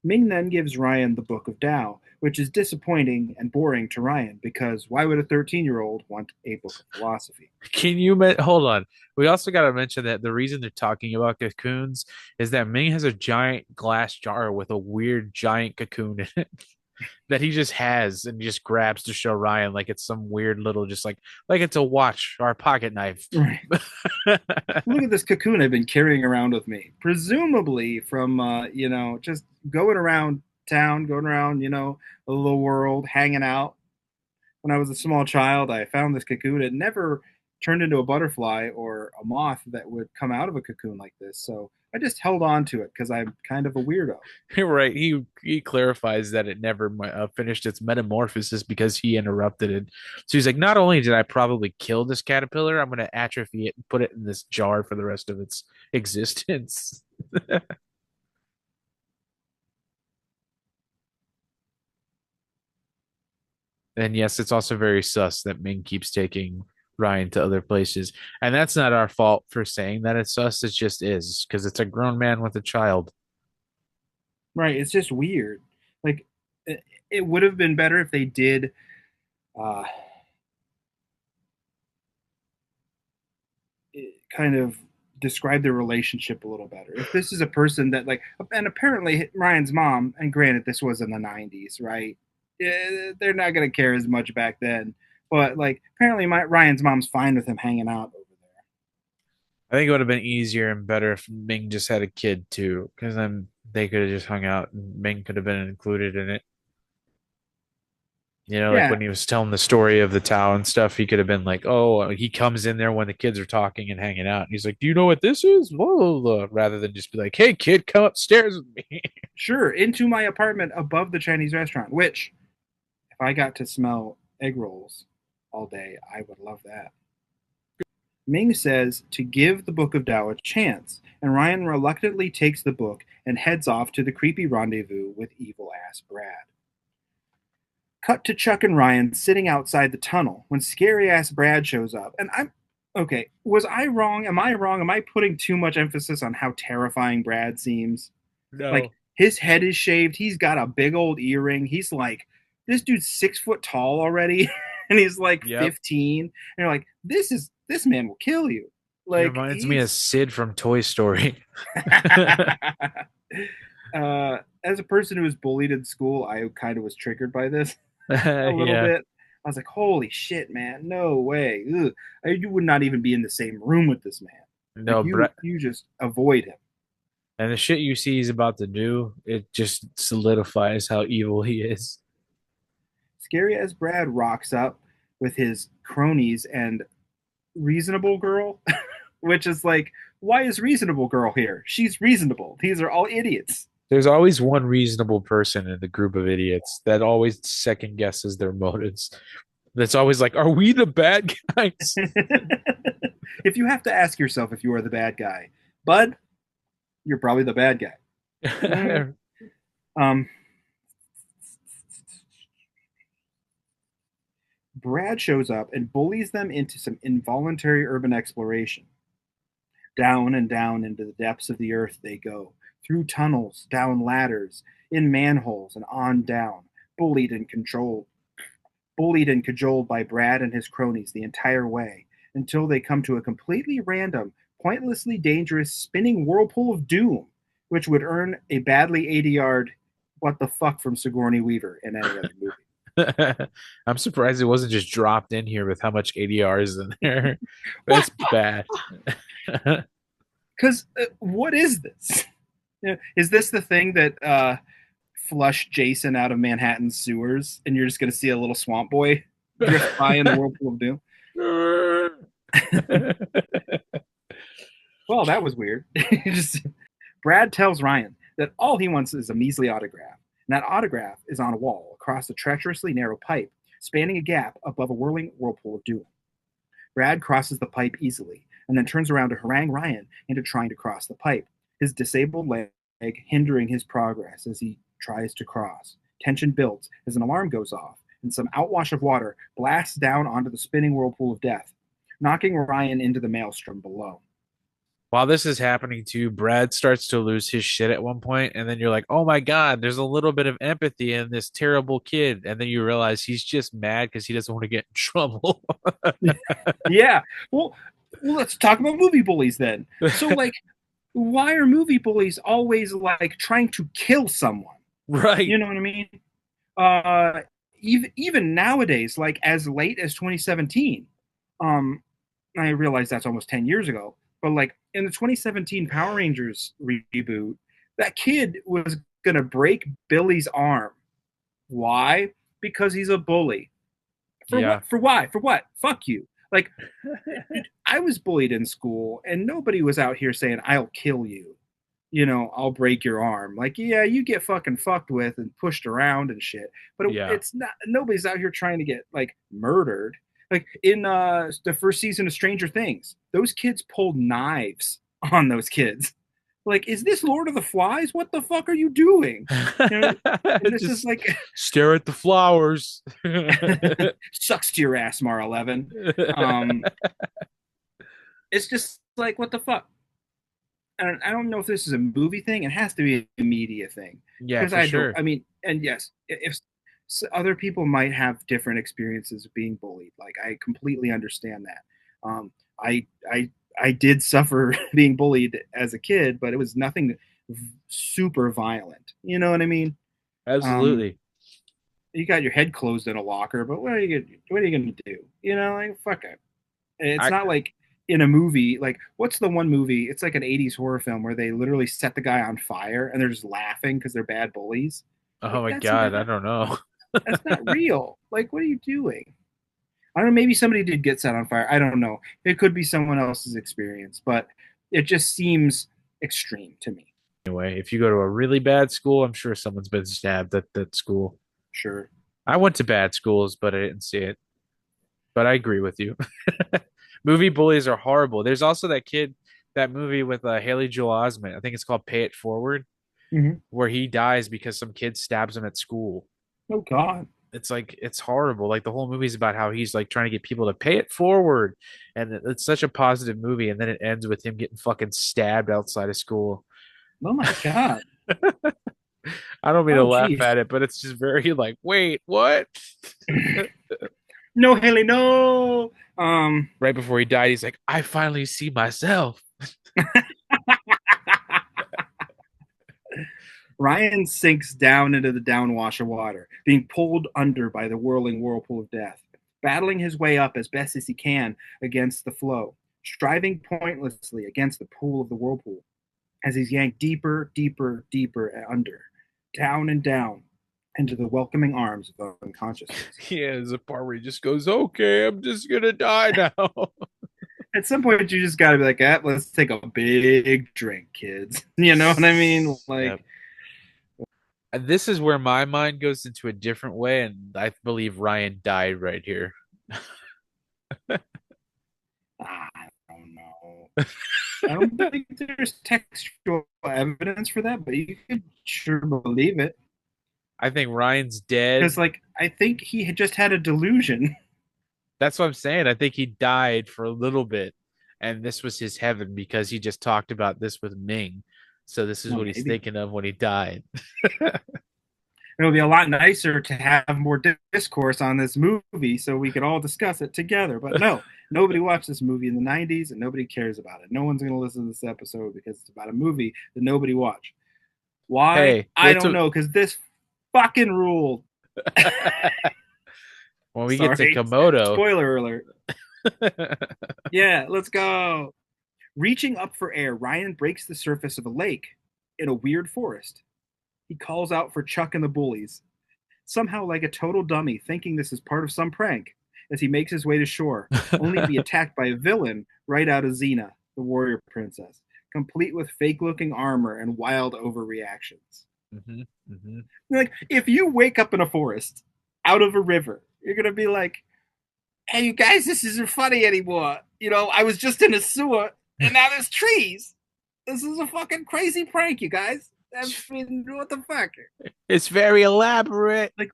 Ming then gives Ryan the Book of Tao, which is disappointing and boring to Ryan because why would a 13-year-old want a book of philosophy? can you hold on? We also got to mention that the reason they're talking about cocoons is that Ming has a giant glass jar with a weird giant cocoon in it that he just has and he just grabs to show Ryan like it's some weird little just like it's a watch or a pocket knife. Right. Look at this cocoon I've been carrying around with me, presumably from just going around town, going around the little world, hanging out. When I was a small child, I found this cocoon. It never turned into a butterfly or a moth that would come out of a cocoon like this. So I just held on to it because I'm kind of a weirdo. Right. He clarifies that it never finished its metamorphosis because he interrupted it. So he's like, not only did I probably kill this caterpillar, I'm going to atrophy it and put it in this jar for the rest of its existence. And yes, it's also very sus that Ming keeps taking Ryan to other places. And that's not our fault for saying that it's sus. It just is because it's a grown man with a child. Right? It's just weird. Like it would have been better if they did uh, kind of describe their relationship a little better. If this is a person that and apparently Ryan's mom, and granted this was in the 90s, right? They're not going to care as much back then. But apparently Ryan's mom's fine with him hanging out over there. I think it would have been easier and better if Ming just had a kid too, because then they could have just hung out and Ming could have been included in it. Like Yeah, when he was telling the story of the Tao and stuff, he could have been like, "Oh, he comes in there when the kids are talking and hanging out." And he's like, "Do you know what this is?" Blah, blah, blah, rather than just be like, "Hey, kid, come upstairs with me." sure, into my apartment above the Chinese restaurant, which if I got to smell egg rolls all day, I would love that. Ming says to give the Book of Tao a chance, and Ryan reluctantly takes the book and heads off to the creepy rendezvous with evil ass Brad. Cut to Chuck and Ryan sitting outside the tunnel when scary ass Brad shows up. And I'm okay. Was I wrong? Am I wrong? Am I putting too much emphasis on how terrifying Brad seems? Like No. his head is shaved. He's got a big old earring. He's like, this dude's 6 foot tall already, and he's like Yep. 15. And you're like, this man will kill you. He Like reminds me of he's Sid from Toy Story. as a person who was bullied in school, I kind of was triggered by this a little Yeah. bit. I was like, holy shit, man, no way. Ugh. You would not even be in the same room with this man. Like No, you just avoid him. and the shit you see he's about to do, it just solidifies how evil he is. Scary as Brad rocks up with his cronies and reasonable girl, which is like, why is reasonable girl here? She's reasonable. These are all idiots. There's always one reasonable person in the group of idiots that always second guesses their motives. That's always like, are we the bad guys? If you have to ask yourself if you are the bad guy, bud, you're probably the bad guy. Um, Brad shows up and bullies them into some involuntary urban exploration. Down and down into the depths of the earth they go, through tunnels, down ladders, in manholes, and on down, bullied and controlled. Bullied and cajoled by Brad and his cronies the entire way, until they come to a completely random, pointlessly dangerous spinning whirlpool of doom, which would earn a badly ADR'd what the fuck from Sigourney Weaver in any other movie. I'm surprised it wasn't just dropped in here with how much ADR is in there. That's bad. Because what is this? Is this the thing that flushed Jason out of Manhattan's sewers, and you're just going to see a little swamp boy drift by in the whirlpool of doom? Well, that was weird. Just, Brad tells Ryan that all he wants is a measly autograph, and that autograph is on a wall across a treacherously narrow pipe, spanning a gap above a whirling whirlpool of doom. Brad crosses the pipe easily, and then turns around to harangue Ryan into trying to cross the pipe, his disabled leg hindering his progress as he tries to cross. Tension builds as an alarm goes off, and some outwash of water blasts down onto the spinning whirlpool of death, knocking Ryan into the maelstrom below. While this is happening too, Brad starts to lose his shit at one point, and then you're like, "Oh my God, there's a little bit of empathy in this terrible kid," and then you realize he's just mad because he doesn't want to get in trouble. Yeah. Well, let's talk about movie bullies then. So, like, why are movie bullies always like trying to kill someone? Right. You know what I mean? Even nowadays, like as late as 2017, I realize that's almost 10 years ago, but like in the 2017 Power Rangers reboot, that kid was gonna break Billy's arm. Why? Because he's a bully. Yeah. For why? For what? Fuck you. Like, I was bullied in school, and nobody was out here saying, "I'll kill you." You know, I'll break your arm. Like, yeah, you get fucking fucked with and pushed around and shit. But Yeah. it's not. Nobody's out here trying to get like murdered. Like in the first season of Stranger Things, those kids pulled knives on those kids. Like, is this Lord of the Flies? What the fuck are you doing? You know, and it's just like stare at the flowers. sucks to your ass, Mar 11. It's just like, what the fuck? And I don't know if this is a movie thing. It has to be a media thing. Yeah, for sure. I mean, and yes, if other people might have different experiences of being bullied, like I completely understand that. I did suffer being bullied as a kid, but it was nothing super violent. You know what I mean? Absolutely. You got your head closed in a locker, but what are you gonna do? You know, like fuck it. It's not like in a movie, like what's the one movie? It's like an 80s horror film where they literally set the guy on fire and they're just laughing because they're bad bullies. Oh like, my God, I don't know. That's not real. Like, what are you doing? I don't know. Maybe somebody did get set on fire. I don't know. It could be someone else's experience, but it just seems extreme to me. Anyway, if you go to a really bad school, I'm sure someone's been stabbed at that school. Sure. I went to bad schools, but I didn't see it. But I agree with you. Movie bullies are horrible. There's also that movie with Haley Joel Osment. I think it's called Pay It Forward, where he dies because some kid stabs him at school. Oh God. It's like, it's horrible. Like the whole movie's about how he's like trying to get people to pay it forward. And it's such a positive movie. And then it ends with him getting fucking stabbed outside of school. Oh my God. I don't mean to laugh at it, but it's just very like, wait, what? No, Haley, no. Right before he died, he's like, I finally see myself. Ryan sinks down into the downwash of water, being pulled under by the whirling whirlpool of death, battling his way up as best as he can against the flow, striving pointlessly against the pool of the whirlpool as he's yanked deeper, deeper, deeper under, down and down into the welcoming arms of unconsciousness. Yeah, there's a part where he just goes, okay, I'm just going to die now. At some point, you just got to be like, let's take a big drink, kids. You know what I mean? Like, yep. This is where my mind goes into a different way, and I believe Ryan died right here. I don't know. I don't think there's textual evidence for that, but you could sure believe it. I think Ryan's dead. Because, like, I think he had just had a delusion. That's what I'm saying. I think he died for a little bit, and this was his heaven because he just talked about this with Ming. So this is what he's thinking of when he died. It would be a lot nicer to have more discourse on this movie so we could all discuss it together. But no, nobody watched this movie in the 90s and nobody cares about it. No one's going to listen to this episode because it's about a movie that nobody watched. Why? Hey, I don't know, because this fucking ruled. When we get to Komodo. Spoiler alert. Yeah, let's go. Reaching up for air, Ryan breaks the surface of a lake in a weird forest. He calls out for Chuck and the bullies, somehow like a total dummy, thinking this is part of some prank, as he makes his way to shore, only to be attacked by a villain right out of Xena. the warrior princess, complete with fake-looking armor and wild overreactions. Mm-hmm. Mm-hmm. Like, if you wake up in a forest out of a river, you're gonna be like, "Hey, you guys, this isn't funny anymore. I was just in a sewer, and now there's trees. This is a fucking crazy prank, you guys. I mean, what the fuck?" It's very elaborate. Like,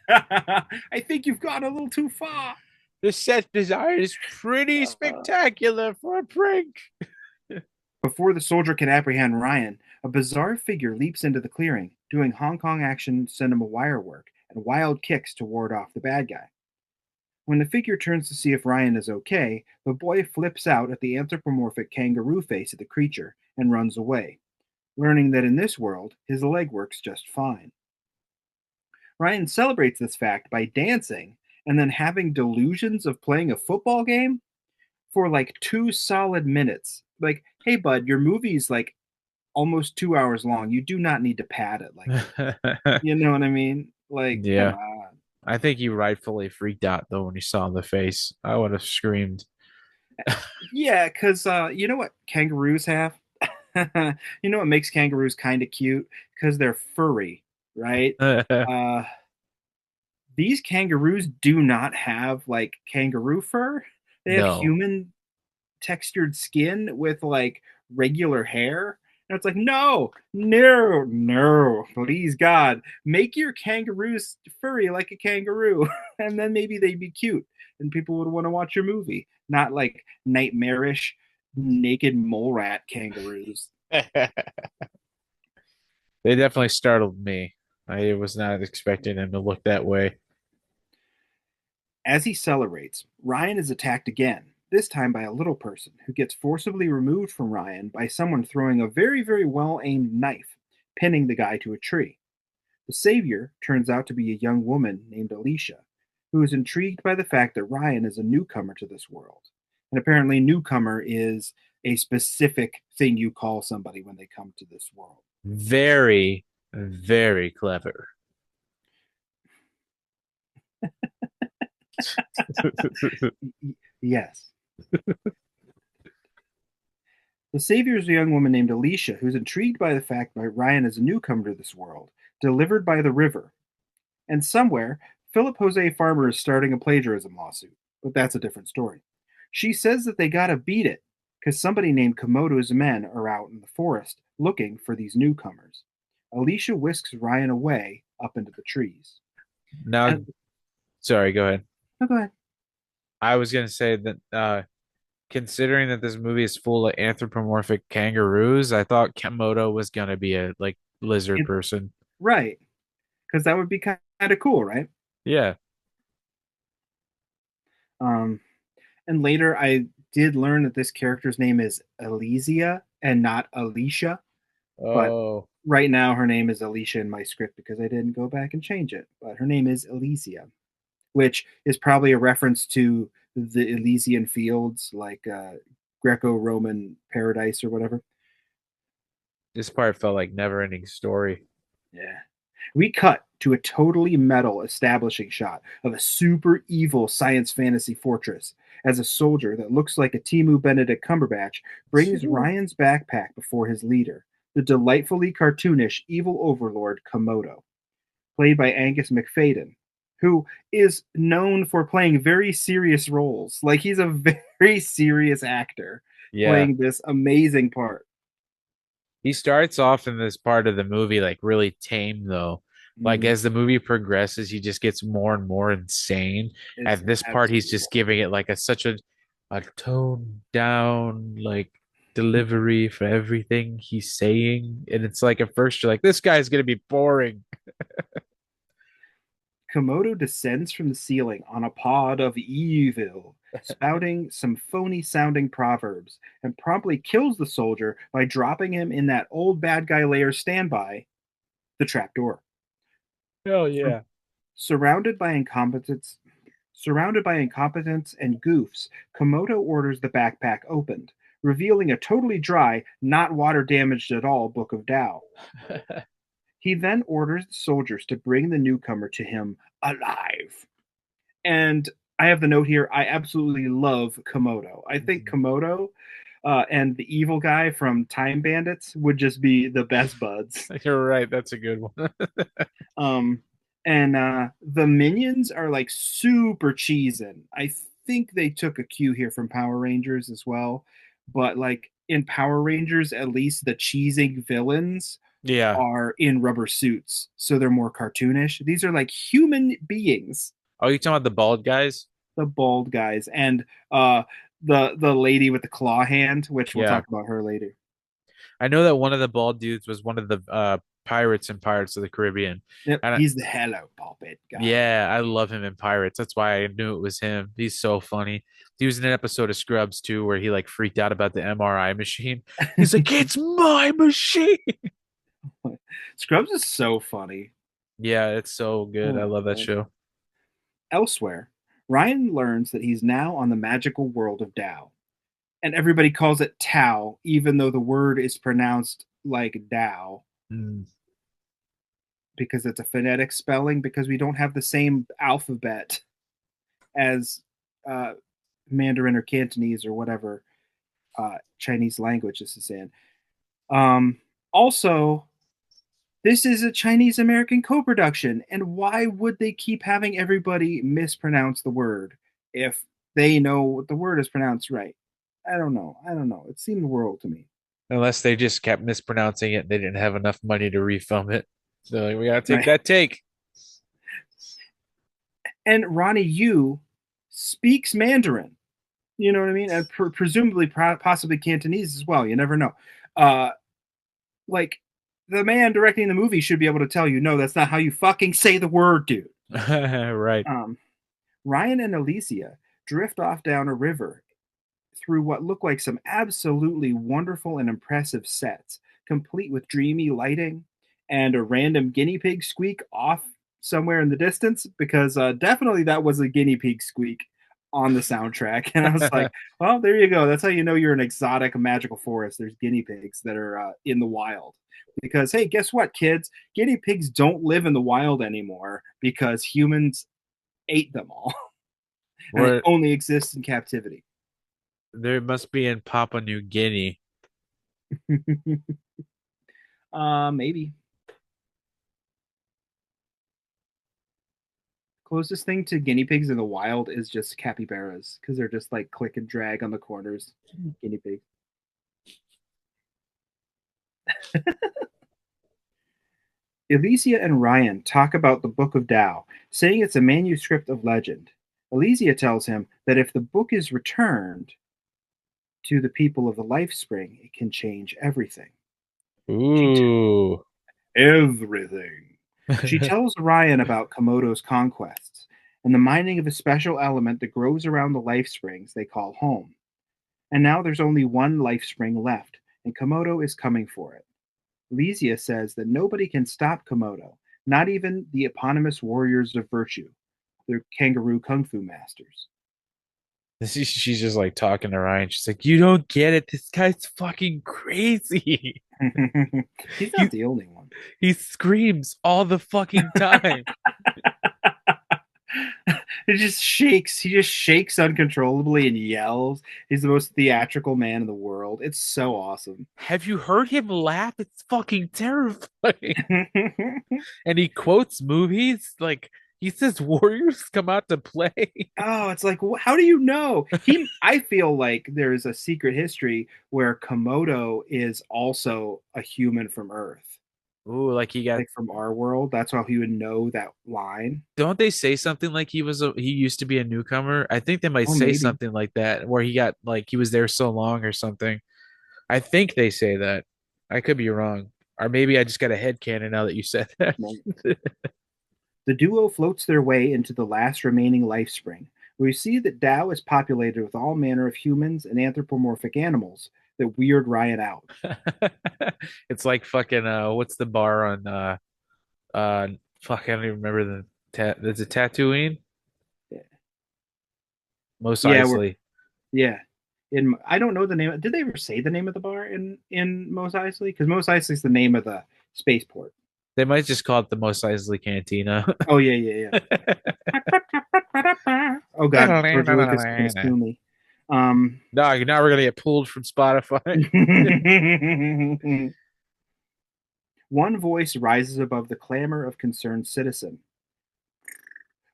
I think you've gone a little too far. The set design is pretty spectacular for a prank. Before the soldier can apprehend Ryan, a bizarre figure leaps into the clearing, doing Hong Kong action cinema wire work and wild kicks to ward off the bad guy. When the figure turns to see if Ryan is okay, the boy flips out at the anthropomorphic kangaroo face of the creature and runs away, learning that in this world, his leg works just fine. Ryan celebrates this fact by dancing and then having delusions of playing a football game for like 2 solid minutes. Like, hey, bud, your movie's like almost 2 hours long. You do not need to pad it. Like, you know what I mean? Like, Yeah. come on. I think he rightfully freaked out though when he saw the face. I would have screamed. Yeah, because you know what kangaroos have? You know what makes kangaroos kind of cute? Because they're furry, right? Uh, these kangaroos do not have like kangaroo fur. They have No. human textured skin with like regular hair. And it's like, no, no, no, please God, make your kangaroos furry like a kangaroo. And then maybe they'd be cute and people would want to watch your movie, not like nightmarish, naked mole rat kangaroos. They definitely startled me. I was not expecting him to look that way. As he celebrates, Ryan is attacked again, this time by a little person who gets forcibly removed from Ryan by someone throwing a very, very well aimed knife, pinning the guy to a tree. The savior turns out to be a young woman named Alicia, who is intrigued by the fact that Ryan is a newcomer to this world. And apparently, newcomer is a specific thing you call somebody when they come to this world. Very, very clever. Yes. The savior is a young woman named Alicia who's intrigued by the fact that Ryan is a newcomer to this world, delivered by the river. And somewhere, Philip Jose Farmer is starting a plagiarism lawsuit, but that's a different story. She says that they gotta beat it, because somebody named Komodo's men are out in the forest looking for these newcomers. Alicia whisks Ryan away up into the trees. Now, sorry, go ahead. Oh, go ahead. I was gonna say that considering that this movie is full of anthropomorphic kangaroos, I thought Komodo was gonna be a like lizard person. Right. Because that would be kind of cool, right? Yeah. And later I did learn that this character's name is Elysia and not Alicia. But Oh. right now her name is Alicia in my script because I didn't go back and change it. But her name is Elysia, which is probably a reference to the Elysian fields, like Greco-Roman paradise or whatever. This part felt like never-ending story. Yeah. We cut to a totally metal establishing shot of a super evil science fantasy fortress as a soldier that looks like a Timu Benedict Cumberbatch brings Ryan's backpack before his leader, the delightfully cartoonish evil overlord Komodo, played by Angus McFadden, who is known for playing very serious roles. Like, he's a very serious actor playing this amazing part. He starts off in this part of the movie like really tame though. Like as the movie progresses, he just gets more and more insane. At this part, he's just giving it like such a toned down like delivery for everything he's saying. And it's like at first you're like, this guy's gonna be boring. Komodo descends from the ceiling on a pod of evil, spouting some phony sounding proverbs, and promptly kills the soldier by dropping him in that old bad guy layer standby, the trapdoor. Hell yeah. Surrounded by incompetence and goofs, Komodo orders the backpack opened, revealing a totally dry, not water damaged at all Book of Tao. He then orders the soldiers to bring the newcomer to him alive. And I have the note here. I absolutely love Komodo. I think Komodo and the evil guy from Time Bandits would just be the best buds. You're right. That's a good one. Um, and the minions are like super cheesing. I think they took a cue here from Power Rangers as well, but like in Power Rangers, at least the cheesing villains Yeah. are in rubber suits, so they're more cartoonish. These are like human beings, Oh, you talking about the bald guys? the bald guys, and the lady with the claw hand, which we'll Yeah. talk about her later. I know that one of the bald dudes was one of the pirates in Pirates of the Caribbean. Yep, And he's the hello puppet guy. yeah, I love him in Pirates. That's why I knew it was him. He's so funny. He was in an episode of Scrubs too, where he like freaked out about the MRI machine. He's like, "It's my machine." Scrubs is so funny. Yeah, it's so good. I Oh, love that God. show. Elsewhere, Ryan learns that he's now on the magical world of Tao, and everybody calls it Tao, even though the word is pronounced like Tao Mm. because it's a phonetic spelling. Because we don't have the same alphabet as uh, Mandarin or Cantonese or whatever Chinese language this is in. Also, this is a Chinese American co production, and why would they keep having everybody mispronounce the word if they know what the word is pronounced right? I don't know. I don't know. It seemed world to me. Unless they just kept mispronouncing it, and they didn't have enough money to refilm it. So like, we gotta take Right. that take. And Ronnie Yu speaks Mandarin. You know what I mean? And presumably, possibly Cantonese as well. You never know. Like, the man directing the movie should be able to tell you, no, that's not how you fucking say the word, dude. Right. Ryan and Alicia drift off down a river through what look like some absolutely wonderful and impressive sets, complete with dreamy lighting and a random guinea pig squeak off somewhere in the distance, because definitely that was a guinea pig squeak on the soundtrack. And I was like, well, there you go. That's how you know you're an exotic magical forest. There's guinea pigs that are in the wild. Because, hey, guess what, kids? Guinea pigs don't live in the wild anymore because humans ate them all. And they only exist in captivity. There must be in Papua New Guinea. Maybe. Closest thing to guinea pigs in the wild is just capybaras, because they're just like click and drag on the corners. Guinea pigs. Alicia and Ryan talk about the Book of Tao, saying it's a manuscript of legend. Alicia tells him that if the book is returned to the people of the Life Spring, it can change everything. Ooh. Everything. She tells Ryan about Komodo's conquests and the mining of a special element that grows around the life springs they call home. And now there's only one life spring left, and Komodo is coming for it. Alicia says that nobody can stop Komodo, not even the eponymous warriors of virtue, the kangaroo kung fu masters. She's just like talking to Ryan. She's like, "You don't get it. This guy's fucking crazy." He's not the only one. He screams all the fucking time. It just shakes. He just shakes uncontrollably and yells. He's the most theatrical man in the world. It's so awesome. Have you heard him laugh? It's fucking terrifying. And he quotes movies. Like, he says warriors come out to play. Oh, it's like, how do you know? I feel like there's a secret history where Komodo is also a human from Earth. Ooh, like he got Like from our world. That's how he would know that line. Don't they say something like he used to be a newcomer? I think they might say maybe. something like that, where he got like he was there so long or something. I think they say that. I could be wrong. Or maybe I just got a headcanon now that you said that. The duo floats their way into the last remaining life spring. We see that Tao is populated with all manner of humans and anthropomorphic animals that weird Ryan out. It's like fucking what's the bar on fuck, I don't even remember is it Tatooine? Yeah. Mos Yeah, Eisley. Yeah. I don't know the name. Did they ever say the name of the bar in Mos Eisley? Because Mos Eisley is the name of the spaceport. They might just call it the Mos Eisley Cantina. Oh yeah. Oh God, George Lucas is gonna sue me. No, now we're gonna get pulled from Spotify. One voice rises above the clamor of concerned citizen.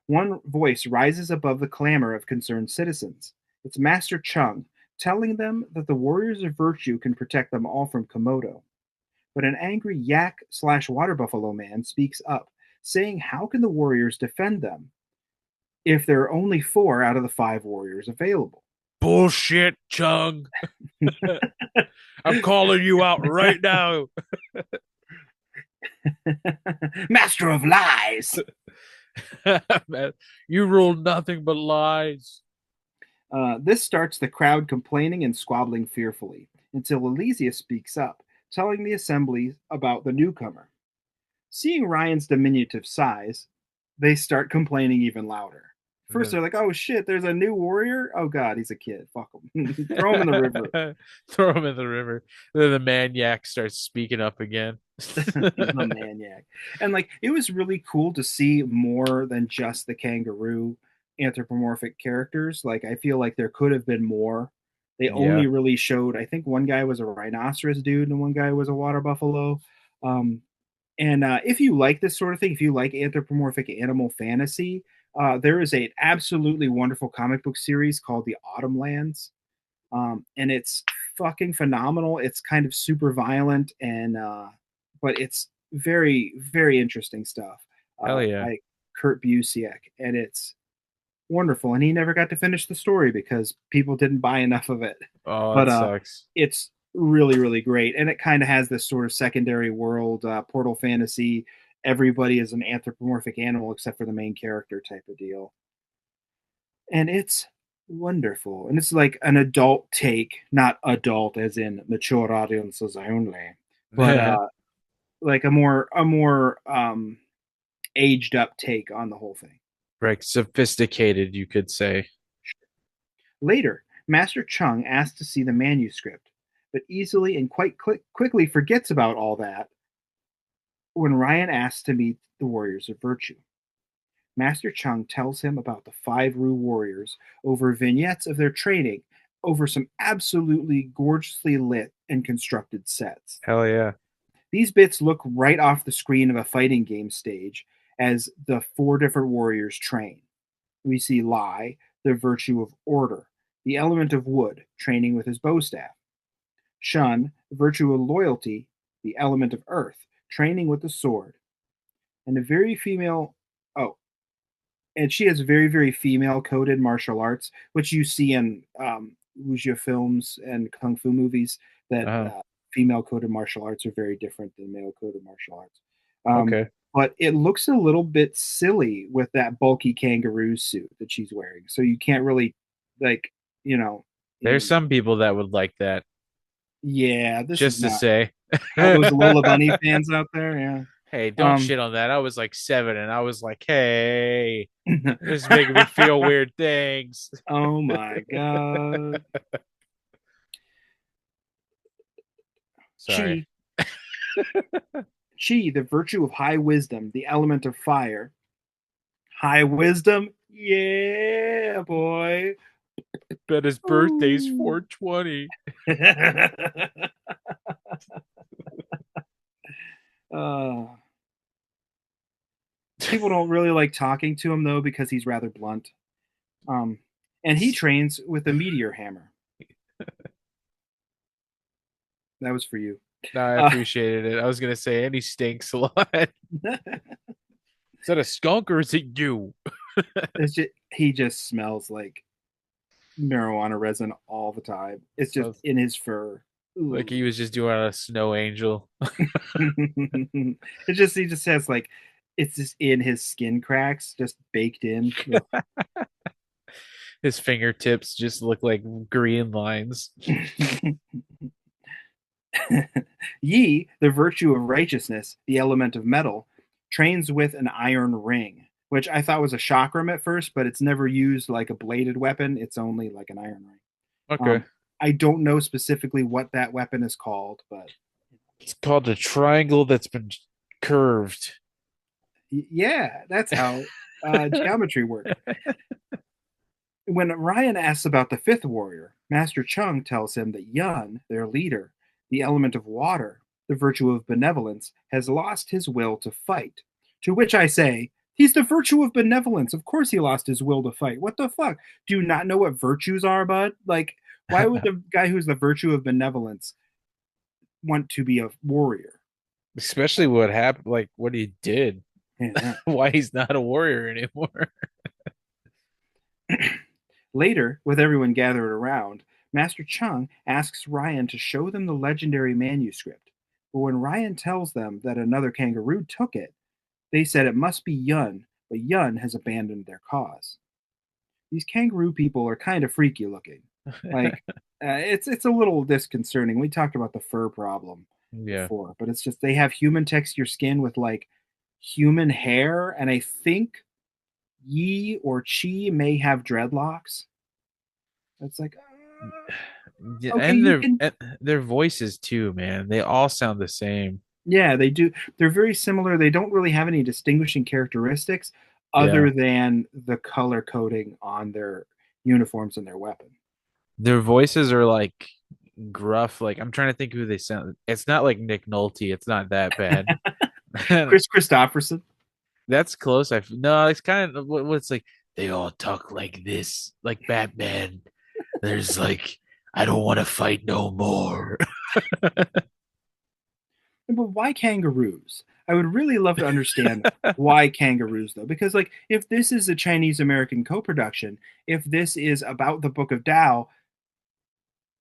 One voice rises above the clamor of concerned citizens. It's Master Chung, telling them that the warriors of virtue can protect them all from Komodo. But an angry yak/water buffalo man speaks up, saying how can the warriors defend them if there are only 4 out of the 5 warriors available? Bullshit, Chung. I'm calling you out right now. Master of lies. You rule nothing but lies. This starts the crowd complaining and squabbling fearfully until Elysia speaks up, telling the assembly about the newcomer. Seeing Ryan's diminutive size, they start complaining even louder. First, they're like, oh shit, there's a new warrior? Oh god, he's a kid. Fuck him. Throw him in the river. Throw him in the river. Then the maniac starts speaking up again. The maniac. And like, it was really cool to see more than just the kangaroo anthropomorphic characters. Like, I feel like there could have been more. They only really showed, I think one guy was a rhinoceros dude and one guy was a water buffalo. If you like this sort of thing, if you like anthropomorphic animal fantasy, there is an absolutely wonderful comic book series called The Autumn Lands. And it's fucking phenomenal. It's kind of super violent but it's very, very interesting stuff. Hell yeah. By Kurt Busiek. And it's wonderful. And he never got to finish the story because people didn't buy enough of it. Oh, that sucks. It's really, really great. And it kind of has this sort of secondary world, portal fantasy. Everybody is an anthropomorphic animal except for the main character type of deal. And it's wonderful. And it's like an adult take, not adult as in mature audiences only, but like a more aged up take on the whole thing. Right, sophisticated, you could say. Later, Master Chung asks to see the manuscript, but easily and quite quickly forgets about all that when Ryan asks to meet the warriors of virtue. Master Chung tells him about the 5 Ru warriors over vignettes of their training over some absolutely gorgeously lit and constructed sets. Hell yeah. These bits look right off the screen of a fighting game stage as the 4 different warriors train. We see Lai, the virtue of order, the element of wood, training with his bow staff. Shun, virtue of loyalty, the element of earth, training with the sword. And and she has very, very female-coded martial arts, which you see in wuxia films and kung fu movies, that female-coded martial arts are very different than male-coded martial arts. Okay. But it looks a little bit silly with that bulky kangaroo suit that she's wearing. So you can't really, There's some people that would like that. Yeah. Just to say. Those Lola Bunny fans out there, yeah. Hey, don't shit on that. I was like 7 and I was like, hey, this is making me feel weird things. Oh my God. Sorry. Chi, the virtue of high wisdom, the element of fire. High wisdom? Yeah, boy. Bet his birthday's 420. People don't really like talking to him though because he's rather blunt. And he trains with a meteor hammer. That was for you. No, I appreciated it. I was gonna say, and he stinks a lot. Is that a skunk or is it you? He just smells like marijuana resin all the time. It's just in his fur. Ooh. Like he was just doing a snow angel. He just has like, it's just in his skin cracks, just baked in. His fingertips just look like green lines. Yi, the virtue of righteousness, the element of metal, trains with an iron ring, which I thought was a chakram at first, but it's never used like a bladed weapon. It's only like an iron ring. Okay. I don't know specifically what that weapon is called, but it's called a triangle that's been curved. Yeah, that's how geometry works. When Ryan asks about the fifth warrior, Master Chung tells him that Yun, their leader, the element of water, the virtue of benevolence, has lost his will to fight. To which I say, he's the virtue of benevolence. Of course he lost his will to fight. What the fuck? Do you not know what virtues are, bud? Like, why would the guy who's the virtue of benevolence want to be a warrior? Especially what happened, like what he did. Yeah. Why he's not a warrior anymore. Later, with everyone gathered around, Master Chung asks Ryan to show them the legendary manuscript. But when Ryan tells them that another kangaroo took it, they said it must be Yun, but Yun has abandoned their cause. These kangaroo people are kind of freaky looking. Like, it's a little disconcerting. We talked about the fur problem Yeah. before, but it's just they have human texture skin with like human hair, and I think Yi or Chi may have dreadlocks. It's like, Yeah, okay, and you can. their voices too, man. They all sound the same. Yeah, they do. They're very similar. They don't really have any distinguishing characteristics Yeah. other than the color coding on their uniforms and their weapon. Their voices are like gruff. Like I'm trying to think who they sound. It's not like Nick Nolte. It's not that bad. Chris Christopherson. That's close. No, it's kind of what's like they all talk like this, like Batman. There's like I don't want to fight no more. But why kangaroos? I would really love to understand why kangaroos, though, because like if this is a Chinese American co-production, if this is about the Book of Tao,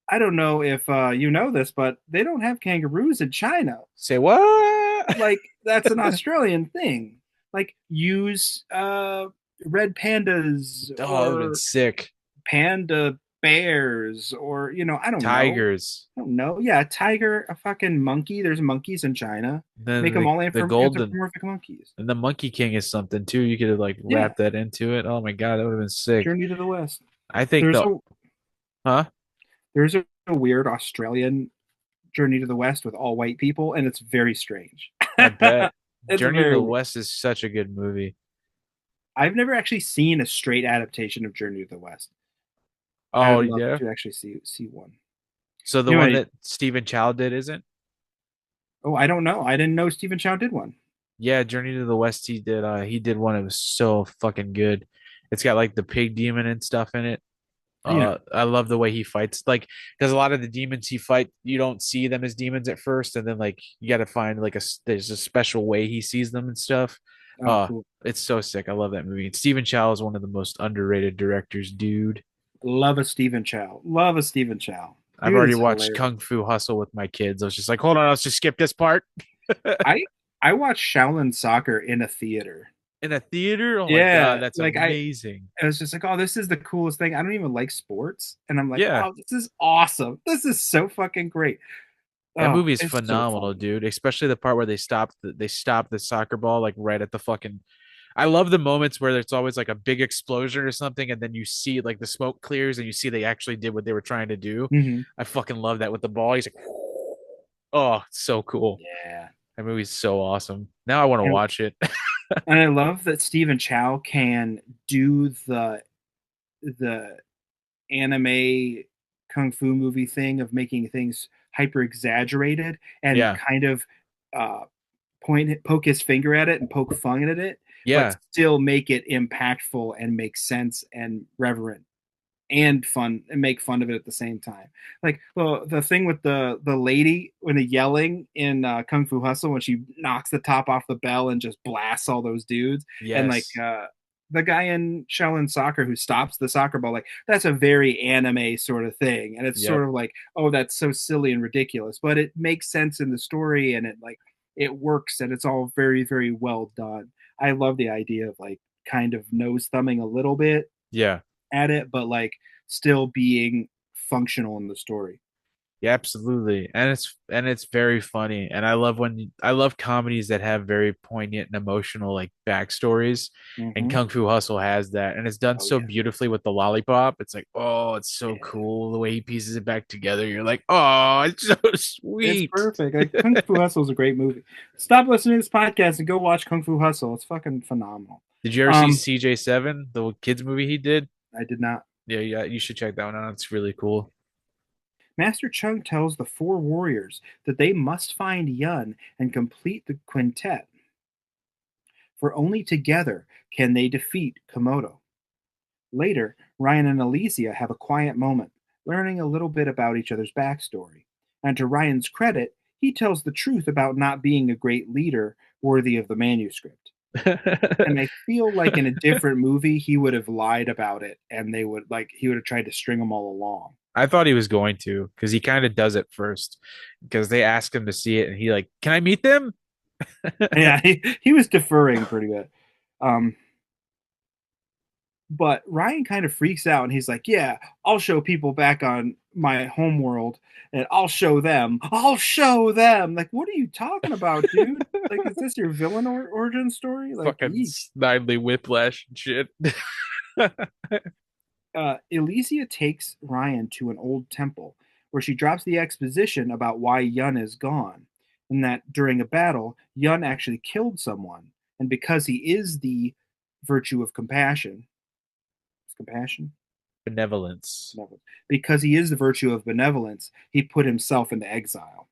I don't know if you know this, but they don't have kangaroos in China. Say what? Like that's an Australian thing. Like use red pandas Oh, or it's sick. panda bears or I don't know. Tigers. I don't know. Yeah, a tiger, a fucking monkey. There's monkeys in China. Then Make them all the golden anthropomorphic monkeys. and the Monkey King is something too. You could have like Yeah. wrapped that into it. Oh my god, that would have been sick. Journey to the West. I think There's the huh? a weird Australian Journey to the West with all white people, and it's very strange. I bet. It's Journey to very the weird. West is such a good movie. I've never actually seen a straight adaptation of Journey to the West. Oh I'd love yeah. to actually see one. So the Anyway. one that Stephen Chow did isn't? Oh, I don't know. I didn't know Stephen Chow did one. Yeah, Journey to the West he did one. It was so fucking good. It's got like the pig demon and stuff in it. Yeah. I love the way he fights. Like, because a lot of the demons he fight, you don't see them as demons at first, and then like you got to find like there's a special way he sees them and stuff. Oh, cool. It's so sick. I love that movie. And Stephen Chow is one of the most underrated directors, dude. Love a Stephen Chow. Love a Stephen Chow. I've Dude already is watched hilarious. Kung Fu Hustle with my kids. I was just like, hold on, let's just skip this part. I watched Shaolin Soccer in a theater. In a theater? Oh my Yeah, god, that's like amazing. I was just like, oh, this is the coolest thing. I don't even like sports, and I'm like, Yeah. oh, this is awesome. This is so fucking great. That Oh, movie is it's so phenomenal, fun. dude. Especially the part where they stopped the soccer ball like right at the fucking. I love the moments where it's always like a big explosion or something, and then you see like the smoke clears and you see they actually did what they were trying to do. Mhm. I fucking love that with the ball. He's like, oh, it's so cool. Yeah, That movie's so awesome. Now I want to and, watch it. and I love that Stephen Chow can do the anime kung fu movie thing of making things hyper exaggerated and Yeah. kind of uh, poke his finger at it and poke fun at it, Yeah. but still make it impactful and make sense and reverent and fun and make fun of it at the same time. Like the thing with the lady when the yelling in Kung Fu Hustle when she knocks the top off the bell and just blasts all those dudes, and like Yes. the guy in Shaolin Soccer who stops the soccer ball, like that's a very anime sort of thing, and it's Yep. sort of like, oh, that's so silly and ridiculous, but it makes sense in the story, and it works, and it's all very very well done. I love the idea of like kind of nose thumbing a little bit Yeah. at it, but like still being functional in the story. Yeah, absolutely. And it's very funny. And I love comedies that have very poignant and emotional like backstories. And Mhm. Kung Fu Hustle has that. And it's done Oh, so yeah. beautifully with the lollipop. It's like, oh, it's so Yeah. cool the way he pieces it back together. You're like, oh, it's so It's sweet. perfect. Like, Kung Fu Hustle is a great movie. Stop listening to this podcast and go watch Kung Fu Hustle. It's fucking phenomenal. Did you ever see CJ7, the kids movie he did? I did not. Yeah, yeah, you should check that one out. It's really cool. Master Chung tells the four warriors that they must find Yun and complete the quintet, for only together can they defeat Komodo. Later, Ryan and Elysia have a quiet moment, learning a little bit about each other's backstory. And to Ryan's credit, he tells the truth about not being a great leader worthy of the manuscript. And I feel like in a different movie, he would have lied about it and he would have tried to string them all along. I thought he was going to because he kind of does it first because they ask him to see it and he like, can I meet them? Yeah, he was deferring pretty good. Um, but Ryan kind of freaks out and he's like, yeah, I'll show people back on my home world and I'll show them. I'll show them. Like, what are you talking about, dude? Like, is this your villain origin story? Like, Fucking Snidely Whiplash and shit. Elysia takes Ryan to an old temple where she drops the exposition about why Yun is gone and that during a battle, Yun actually killed someone. And because he is the virtue of compassion, compassion? Benevolence. Because he is the virtue of benevolence, he put himself into exile.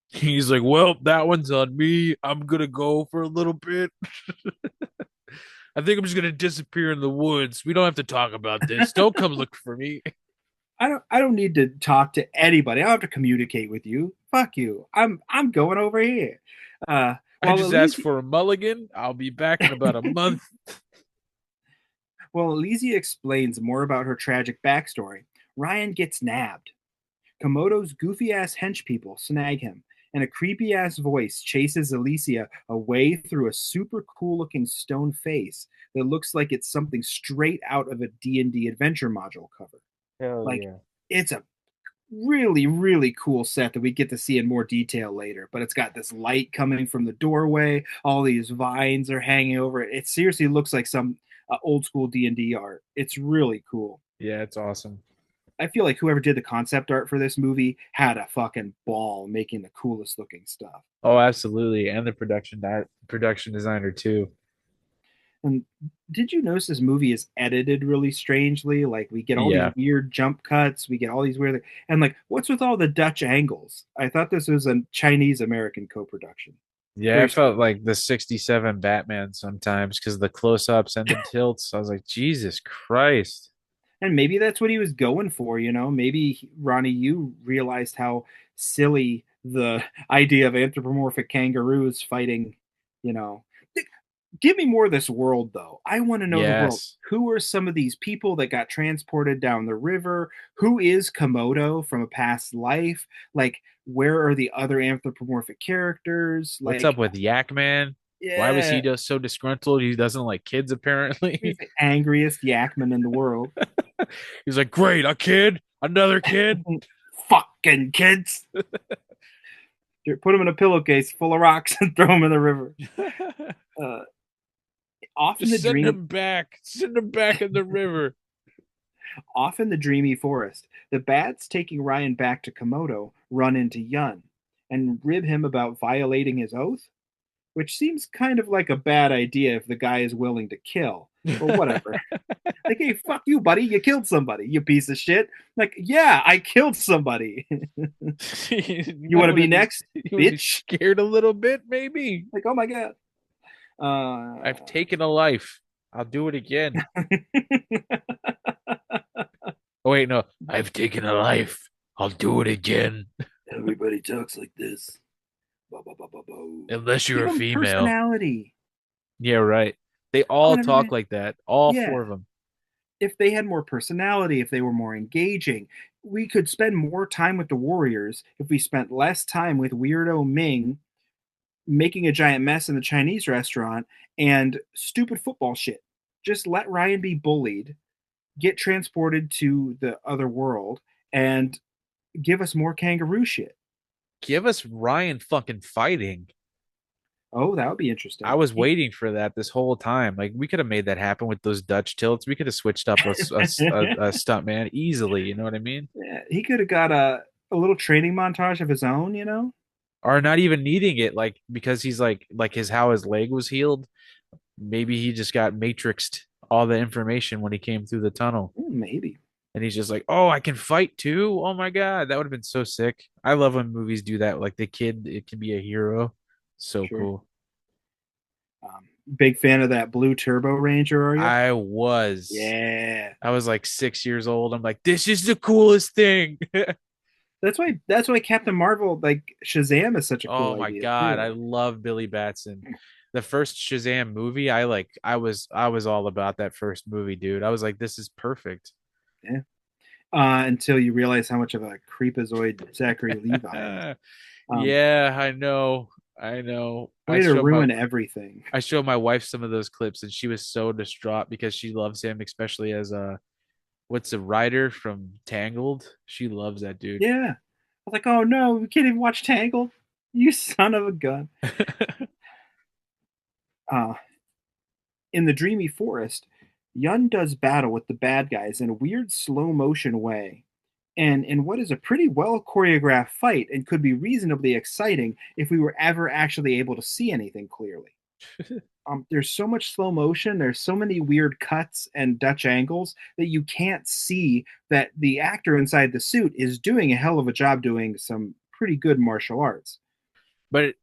He's like, well, that one's on me. I'm gonna go for a little bit. I think I'm just gonna disappear in the woods. We don't have to talk about this. Don't come look for me. I don't need to talk to anybody. I don't have to communicate with you. Fuck you. I'm going over here. I just asked for a mulligan. I'll be back in about a month. While Elysia explains more about her tragic backstory, Ryan gets nabbed. Komodo's goofy ass hench people snag him, and a creepy ass voice chases Elysia away through a super cool looking stone face that looks like it's something straight out of a D&D adventure module cover. Hell Like, yeah. it's a really, really cool set that we get to see in more detail later. But it's got this light coming from the doorway. All these vines are hanging over it. It seriously looks like some old school D&D art. It's really cool. Yeah, it's awesome. I feel like whoever did the concept art for this movie had a fucking ball making the coolest looking stuff. Oh, absolutely. And the production designer too. And did you notice this movie is edited really strangely? Like we get all Yeah. these weird jump cuts, we get all these weird and like what's with all the Dutch angles? I thought this was a Chinese American co-production. Yeah, I Very felt like the 67 Batman sometimes because the close-ups and the tilts. I was like, Jesus Christ. And maybe that's what he was going for, you know? Maybe Ronnie, you realized how silly the idea of anthropomorphic kangaroos fighting, you know. Give me more of this world, though. I want to know the world. Yes. Who are some of these people that got transported down the river? Who is Komodo from a past life? Like, where are the other anthropomorphic characters? What's Like, up with Yak Man? Why was he yeah, just so disgruntled? He doesn't like kids, apparently. he's the angriest yakman in the world. He's like, great, a kid, another kid. Fucking kids. Put them in a pillowcase full of rocks and throw them in the river. Often Just send him back. Send him back in the river. Off in the dreamy forest, the bats taking Ryan back to Komodo run into Yun and rib him about violating his oath, which seems kind of like a bad idea if the guy is willing to kill. But whatever. Like, hey, fuck you, buddy. You killed somebody, you piece of shit. Like, yeah, I killed somebody. You want to be next, bitch? Scared a little bit, maybe. Like, oh my god. I've taken a life. I'll do it again. Oh wait, no. I've taken a life. I'll do it again. Everybody talks like this. Unless you're Give a 'em female. personality. Yeah, right. They all never talk mind. like that. All Yeah. four of them. If they had more personality, if they were more engaging, we could spend more time with the Warriors if we spent less time with Weirdo Ming making a giant mess in the Chinese restaurant and stupid football shit. Just let Ryan be bullied, get transported to the other world, and give us more kangaroo shit. Give us Ryan fucking fighting. Oh, that would be interesting. I was waiting for that this whole time. Like we could have made that happen with those Dutch tilts. We could have switched up a stunt man easily. You know what I mean? Yeah, he could have got a little training montage of his own, you know? Or not even needing it, like because he's like how his leg was healed. Maybe he just got matrixed all the information when he came through the tunnel. Maybe. and he's just like, "Oh, I can fight too. Oh my God, that would have been so sick." I love when movies do that. Like the kid, it can be a hero. So Sure. cool. Big fan of that blue Turbo Ranger, are you? I was. Yeah. I was like 6 years old. I'm like, this is the coolest thing. That's why Captain Marvel, like Shazam, is such a Oh cool my idea God, I too. love Billy Batson. The first Shazam movie, I was all about that first movie, dude. I was like, this is perfect. Yeah. Until you realize how much of a creepazoid Zachary Levi is. Um, Yeah, I know. I know. Way to ruin everything. I showed my wife some of those clips and she was so distraught because she loves him, especially as a what's the writer from Tangled? She loves that dude. Yeah. I was like, oh no, we can't even watch Tangled. You son of a gun. Uh, in the dreamy forest, Yun does battle with the bad guys in a weird slow motion way. And in what is a pretty well choreographed fight and could be reasonably exciting if we were ever actually able to see anything clearly. There's so much slow motion, there's so many weird cuts and Dutch angles that you can't see that the actor inside the suit is doing a hell of a job doing some pretty good martial arts. but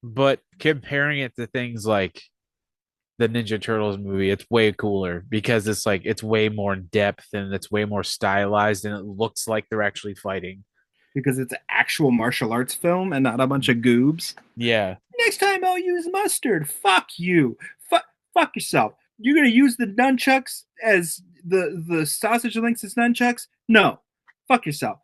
but comparing it to things like the Ninja Turtles movie, it's way cooler because it's like it's way more in depth and it's way more stylized and it looks like they're actually fighting. Because it's an actual martial arts film and not a bunch of goobs. Yeah. Next time I'll use mustard. Fuck you. Fuck yourself. You're gonna use the nunchucks as the sausage links as nunchucks? No. Fuck yourself.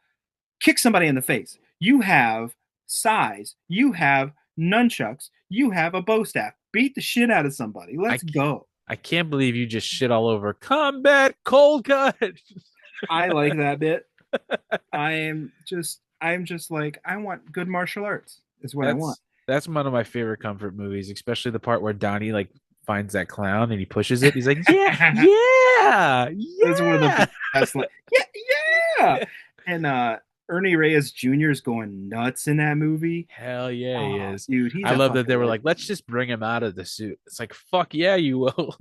Kick somebody in the face. You have size. You have nunchucks. You have a bow staff. Beat the shit out of somebody. I Let's go. I can't believe you just shit all over combat cold cut. I like that bit. I'm just like I want good martial arts. Is what I want. That's one of my favorite comfort movies, especially the part where Donnie like finds that clown and he pushes it. He's like, yeah, yeah, That's one of yeah. the best. Yeah, yeah. And Ernie Reyes Jr. is going nuts in that movie. Hell yeah, he Oh, is. dude, he's I a love that fucking they were like, legend. let's just bring him out of the suit. It's like, fuck yeah, you will.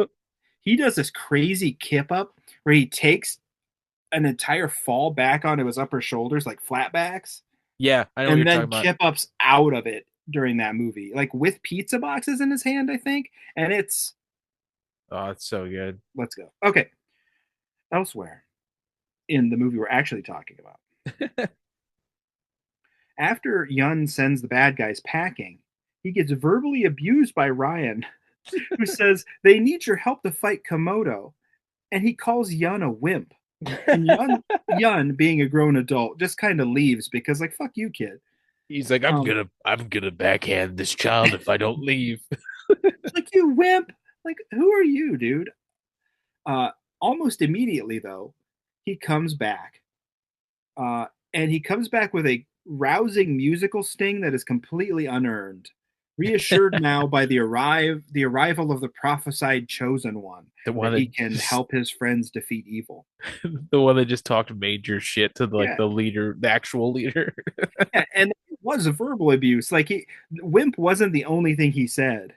He does this crazy kip up where he takes an entire fall back onto his upper shoulders like flatbacks, Yeah, I know what and you're talking then about. kip ups out of it during that movie, like with pizza boxes in his hand, I think. And it's Oh, it's so good. let's go. Okay, elsewhere in the movie we're actually talking about. After Yun sends the bad guys packing, he gets verbally abused by Ryan, who says they need your help to fight Komodo, and he calls Yun a wimp. And Yun, being a grown adult, just kind of leaves because, like, fuck you, kid. He's like, Um, I'm gonna backhand this child if I don't leave. like you wimp. Like, who are you, dude? Uh, Almost immediately, though, he comes back, and he comes back with a rousing musical sting that is completely unearned. Reassured now by the arrival of the prophesied chosen one, The one that he that can just help his friends defeat evil. the one that just talked major shit to like Yeah, the leader, the actual leader. yeah, and it was a verbal abuse. Like Wimp wasn't the only thing he said.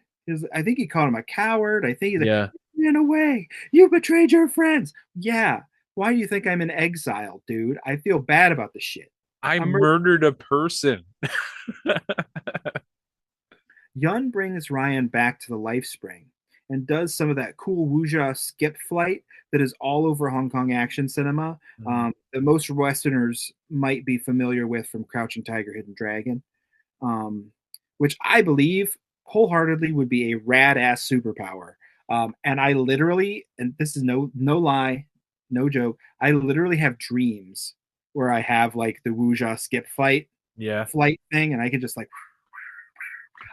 I think he called him a coward. I think he's like, Yeah. "You ran away. You betrayed your friends." Yeah. Why do you think I'm in exile, dude? I feel bad about the shit. I I'm murdered a person. Yun brings Ryan back to the Life Spring and does some of that cool wuxia skip flight that is all over Hong Kong action cinema. That most Westerners might be familiar with from Crouching Tiger, Hidden Dragon, um, which I believe wholeheartedly would be a rad ass superpower. And I literally, and this is no lie, no joke, I literally have dreams where I have like the wuxia skip Yeah. flight thing, and I can just like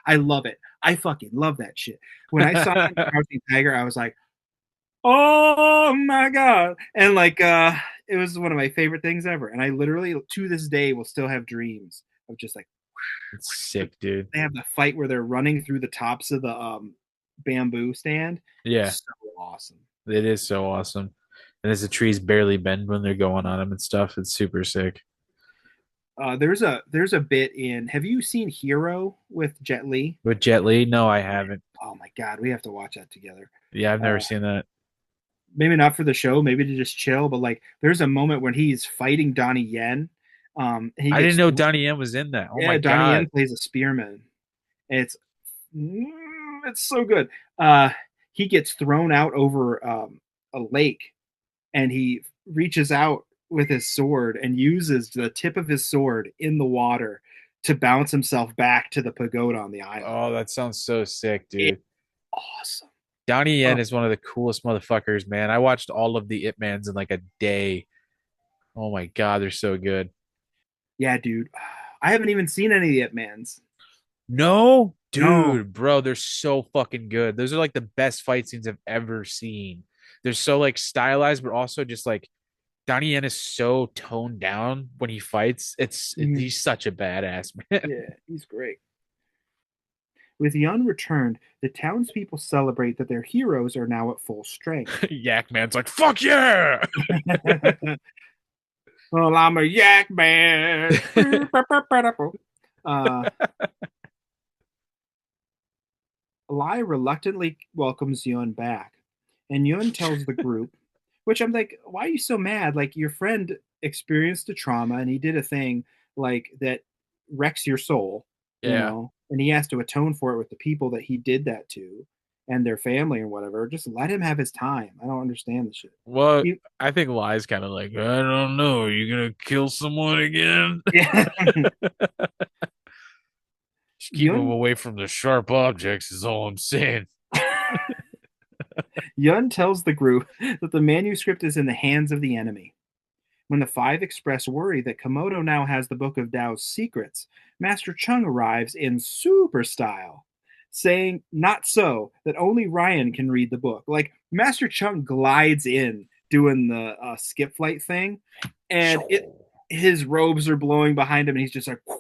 I love it. I fucking love that shit. When I saw it in Crouching Tiger, I was like, oh my god. And like it was one of my favorite things ever. And I literally to this day will still have dreams of just like It's sick, dude. they have the fight where they're running through the tops of the bamboo stand. Yeah, So awesome. it is so awesome. And as the trees barely bend when they're going on them and stuff, it's super sick. There's a bit in have you seen Hero with Jet Li? With Jet Li, no, I haven't. Oh my god, we have to watch that together. Yeah, I've never Uh, seen that. maybe not for the show, maybe to just chill, but like there's a moment when he's fighting Donnie Yen. He I didn't gets know Donnie Yen was in that. Oh my Donnie god. Yen plays a spearman. It's it's so good. He gets thrown out over a lake, and he reaches out with his sword and uses the tip of his sword in the water to bounce himself back to the pagoda on the island. Oh, that sounds so sick, It's dude. awesome. Donnie Yen Oh, is one of the coolest motherfuckers, man. I watched all of the Ip Mans in like a day. Oh my god, they're so good. yeah, dude. I haven't even seen any of the Ip Mans. No, No. dude, bro, they're so fucking good. Those are like the best fight scenes I've ever seen. They're so like stylized, but also just like Donnie Yen is so toned down when he fights. Mhm. He's such a badass, man. Yeah, he's great. With Yun returned, the townspeople celebrate that their heroes are now at full strength. Yak Man's like, fuck yeah. Well, I'm a yak man. uh, Lai reluctantly welcomes Yun back, and Yun tells the group, which I'm like, why are you so mad? Like, your friend experienced a trauma and he did a thing like that wrecks your soul, Yeah. and he has to atone for it with the people that he did that to and their family or whatever. Just let him have his time. I don't understand the shit. Well, He, I think Lai's kind of like, I don't know. Are you gonna kill someone again? yeah. Just keep them Yun away from the sharp objects is all I'm saying. Yun tells the group that the manuscript is in the hands of the enemy. When the five express worry that Komodo now has the Book of Dao's secrets, Master Chung arrives in super style, saying, not so, that only Ryan can read the book. Like, Master Chung glides in doing the skip flight thing, and his robes are blowing behind him, and he's just like, and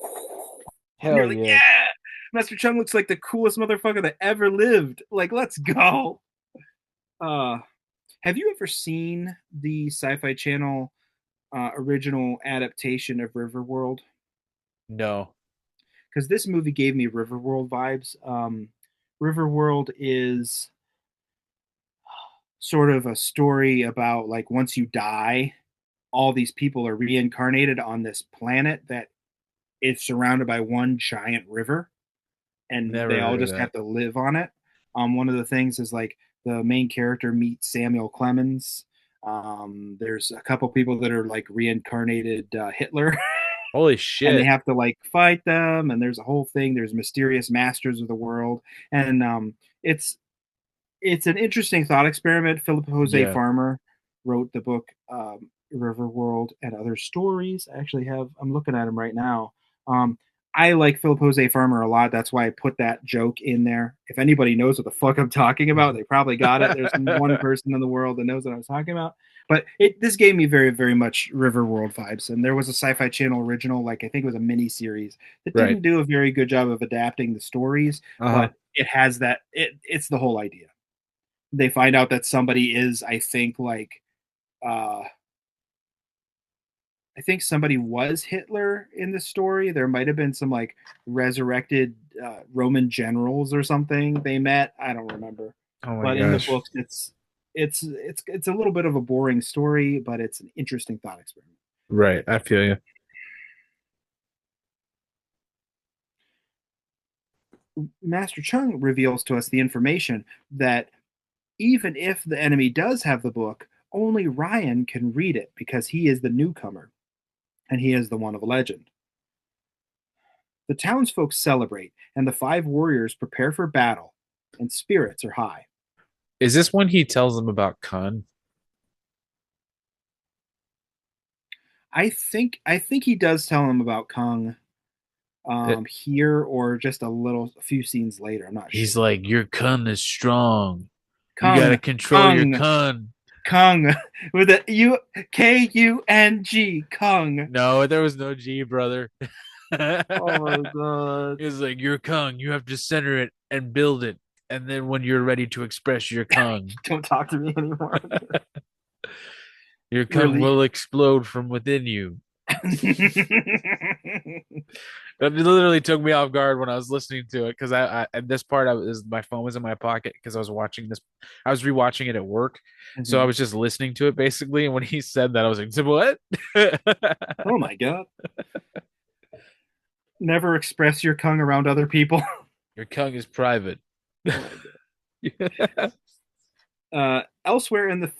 Hell you're like, yeah. yeah! Master Chung looks like the coolest motherfucker that ever lived. Like, let's go. Uh, have you ever seen the Sci-Fi Channel original adaptation of Riverworld? No. Because this movie gave me Riverworld vibes. Riverworld is sort of a story about like once you die, all these people are reincarnated on this planet that is surrounded by one giant river, and Never they all heard of just that. have to live on it. One of the things is like the main character meets Samuel Clemens. There's a couple people that are like reincarnated Hitler, Holy and they shit. have to like fight them. And there's a whole thing. There's mysterious masters of the world, and it's it's an interesting thought experiment. Philip Jose Yeah. Farmer wrote the book Riverworld and Other Stories. I actually have. I'm looking at him right now. Um, I like Philip Jose Farmer a lot. That's why I put that joke in there. If anybody knows what the fuck I'm talking about, they probably got it. There's one person in the world that knows what I was talking about. But this gave me very, very much Riverworld vibes. And there was a Sci-Fi Channel original, like I think it was a mini series that Right. didn't do a very good job of adapting the stories, Uh-huh. but it has that. It's the whole idea. They find out that somebody is, I think, like uh I think somebody was Hitler in the story. There might have been some like resurrected Roman generals or something they met. I don't remember. Oh my But in the gosh. books, it's a little bit of a boring story, but it's an interesting thought experiment. Right. I feel you. Master Chung reveals to us the information that even if the enemy does have the book, only Ryan can read it because he is the newcomer and he is the one of legend. The townsfolk celebrate, and the five warriors prepare for battle, and spirits are high. Is this when he tells them about Khan? I think he does tell them about Kung It, here or just a few scenes later. I'm not he's sure. like, your Khan is strong. You gotta Kung, control your Kung, Khan. Kung with a Kung. Kung. No, there was no G, brother. Oh my god. He's like, your Kung, you have to center it and build it. And then when you're ready to express your Kung, Don't talk to me anymore. your Kung Really. will explode from within you. It literally took me off guard when I was listening to it because I at this part my phone was in my pocket because I was watching this. I was rewatching it at work, so I Mhm. was just listening to it basically. And when he said that, I was like, "What?" Oh my god. Never express your tongue around other people. Your tongue is private. Oh my god. Elsewhere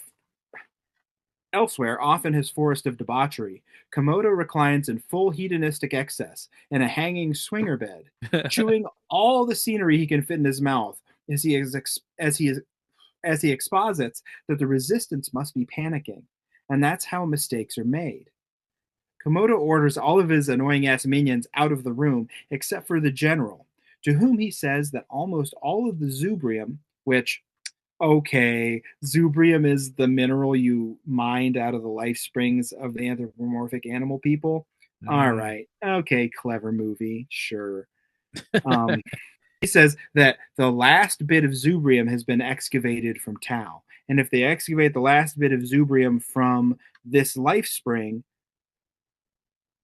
elsewhere, off in his forest of debauchery, Komodo reclines in full hedonistic excess in a hanging swinger bed, chewing all the scenery he can fit in his mouth as he exposits that the resistance must be panicking, and that's how mistakes are made. Komodo orders all of his annoying ass minions out of the room except for the general, to whom he says that almost all of the Zubrium, which, okay, Zubrium is the mineral you mined out of the life springs of the anthropomorphic animal people. All Mm. right, okay, clever movie, sure. Um, he says that the last bit of Zubrium has been excavated from Tau. And if they excavate the last bit of Zubrium from this life spring,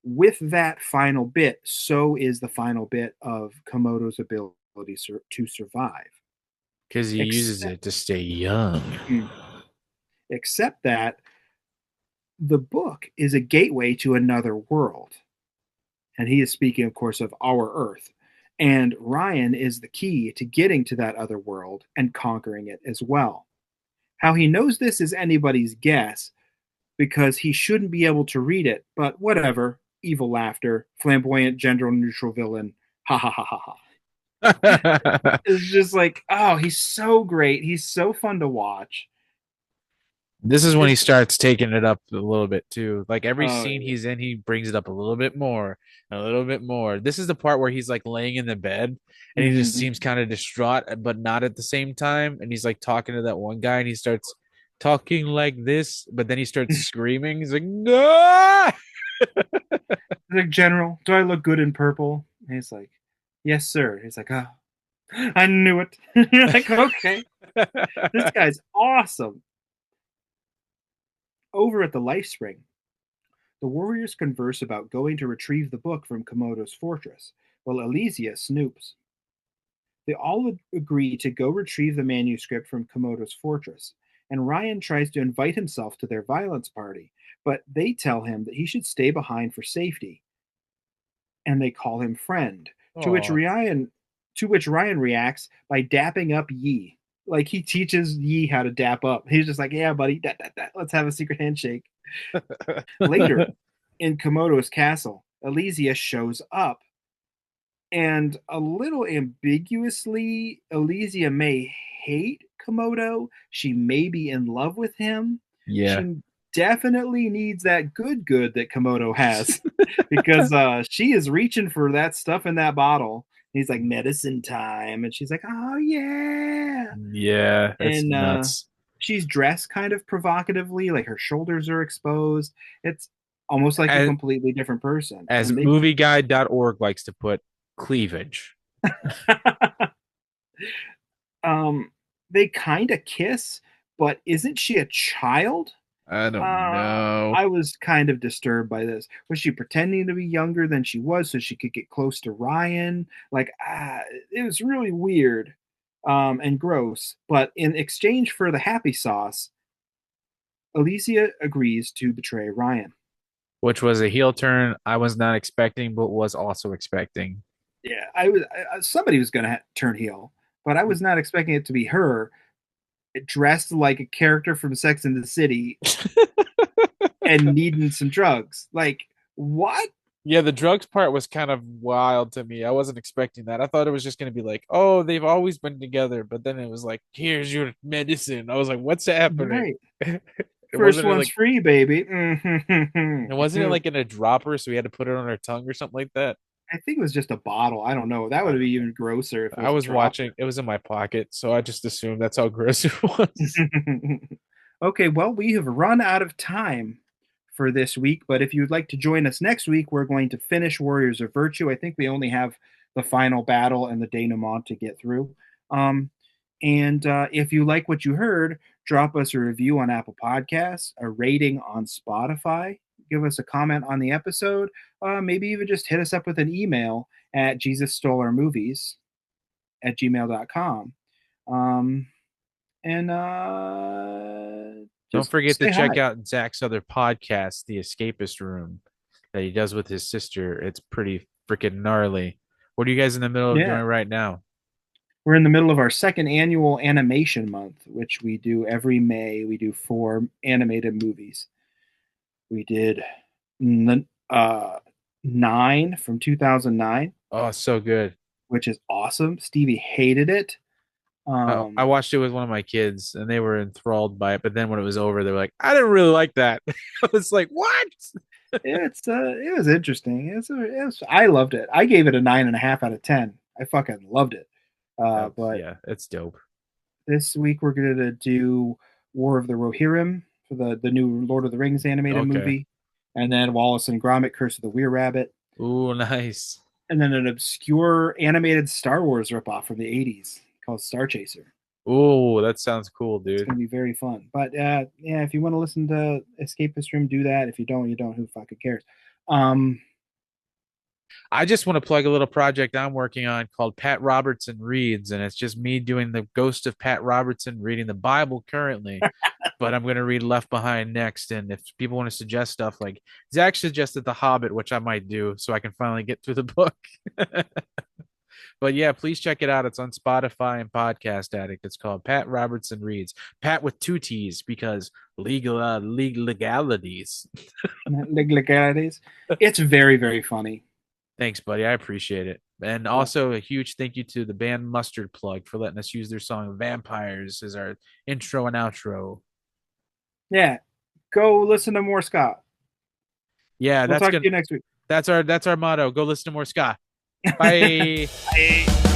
with that final bit, so is the final bit of Komodo's ability to survive. Because he uses Except, it to stay young. hmm, except that the book is a gateway to another world. And he is speaking, of course, of our Earth. And Ryan is the key to getting to that other world and conquering it as well. How he knows this is anybody's guess because he shouldn't be able to read it, but whatever. Evil laughter, flamboyant, gender neutral villain. Ha ha ha ha ha. It's just like, oh, he's so great. He's so fun to watch. This is when he This, starts taking it up a little bit too. Like every oh, scene he's in, he brings it up a little bit more, a little bit more. This is the part where he's like laying in the bed and he just mhm. seems kind of distraught, but not at the same time. And he's like talking to that one guy and he starts talking like this, but then he starts screaming. He's like, no. Like, General, do I look good in purple? And he's like, yes, sir. He's like, oh, I knew it. You're like, okay, this guy's awesome. Over at the Life Spring, the warriors converse about going to retrieve the book from Komodo's fortress, while Elysia snoops. They all agree to go retrieve the manuscript from Komodo's fortress, and Ryan tries to invite himself to their violence party, but they tell him that he should stay behind for safety, and they call him friend, to which Oh, Ryan reacts by dapping up Yi. Like he teaches Yi how to dap up. He's just like, yeah, buddy, let's have a secret handshake. Later, in Komodo's castle, Elysia shows up, and a little ambiguously, Elysia may hate Komodo. She may be in love with him. yeah. She definitely needs that good that Komodo has because she is reaching for that stuff in that bottle. He's like, medicine time. And she's like, oh, yeah. Yeah, it's And nuts. she's dressed kind of provocatively, like her shoulders are exposed. It's almost like a As, completely different person. as And they movieguide.org likes to put, cleavage. um they kind of kiss, but isn't she a child? I don't know. I was kind of disturbed by this. Was she pretending to be younger than she was so she could get close to Ryan? Like, it was really weird, and gross. But in exchange for the happy sauce, Alicia agrees to betray Ryan. Which was a heel turn I was not expecting, but was also expecting. Yeah, somebody was going to turn heel, but I was not expecting it to be her, dressed like a character from Sex and the City and needing some drugs. Like, what? Yeah, the drugs part was kind of wild to me. I wasn't expecting that. I thought it was just going to be like, oh, they've always been together. But then it was like, here's your medicine. I was like, what's happening? Right. It First wasn't one's like, free, baby. it wasn't like in a dropper, so we had to put it on our tongue or something like that. I think it was just a bottle. I don't know. That would I, be even grosser if it I was a was watching, dropper. it was in my pocket, so I just assumed that's how gross it was. Okay, well, we have run out of time for this week, but if you'd like to join us next week, we're going to finish Warriors of Virtue. I think we only have the final battle and the denouement to get through. Um, and if you like what you heard, drop us a review on Apple Podcasts, a rating on Spotify. give us a comment on the episode. Maybe even just hit us up with an email at JesusStoleOurMovies@gmail.com. And Don't just forget to say check hi. out Zach's other podcast, The Escapist Room, that he does with his sister. It's pretty freaking gnarly. What are you guys in the middle of Yeah. doing right now? We're in the middle of our second annual animation month, which we do every May. We do 4 animated movies. We did 9 from 2009, Oh, so good. which is awesome. Stevie hated it. I watched it with one of my kids, and they were enthralled by it. But then when it was over, they were like, "I didn't really like that." I was like, "What?" It was interesting. I loved it. I gave it a 9.5 out of 10. I fucking loved it. But Yeah, it's dope. this week we're gonna do War of the Rohirrim for the new Lord of the Rings animated Okay. movie, and then Wallace and Gromit: Curse of the Were Rabbit, Ooh, nice. and then an obscure animated Star Wars ripoff from the '80s called Star Chaser. Ooh, that sounds cool, It's dude. gonna be very fun. But yeah, if you want to listen to Escapist Room, do that. If you don't, you don't. Who fucking cares? I just want to plug a little project I'm working on called Pat Robertson Reads, and it's just me doing the ghost of Pat Robertson reading the Bible currently, but I'm going to read Left Behind next. And if people want to suggest stuff, like Zach suggested The Hobbit, which I might do so I can finally get through the book. But yeah, please check it out. It's on Spotify and Podcast Addict. It's called Pat Robertson Reads. Pat with 2 T's because legalities. Legalities. It's very, very funny. Thanks, buddy. I appreciate it. And also a huge thank you to the band Mustard Plug for letting us use their song Vampires as our intro and outro. Yeah. Go listen to more Scott. Yeah, We'll talk to you next week. That's our motto. Go listen to more ska. Bye. Bye.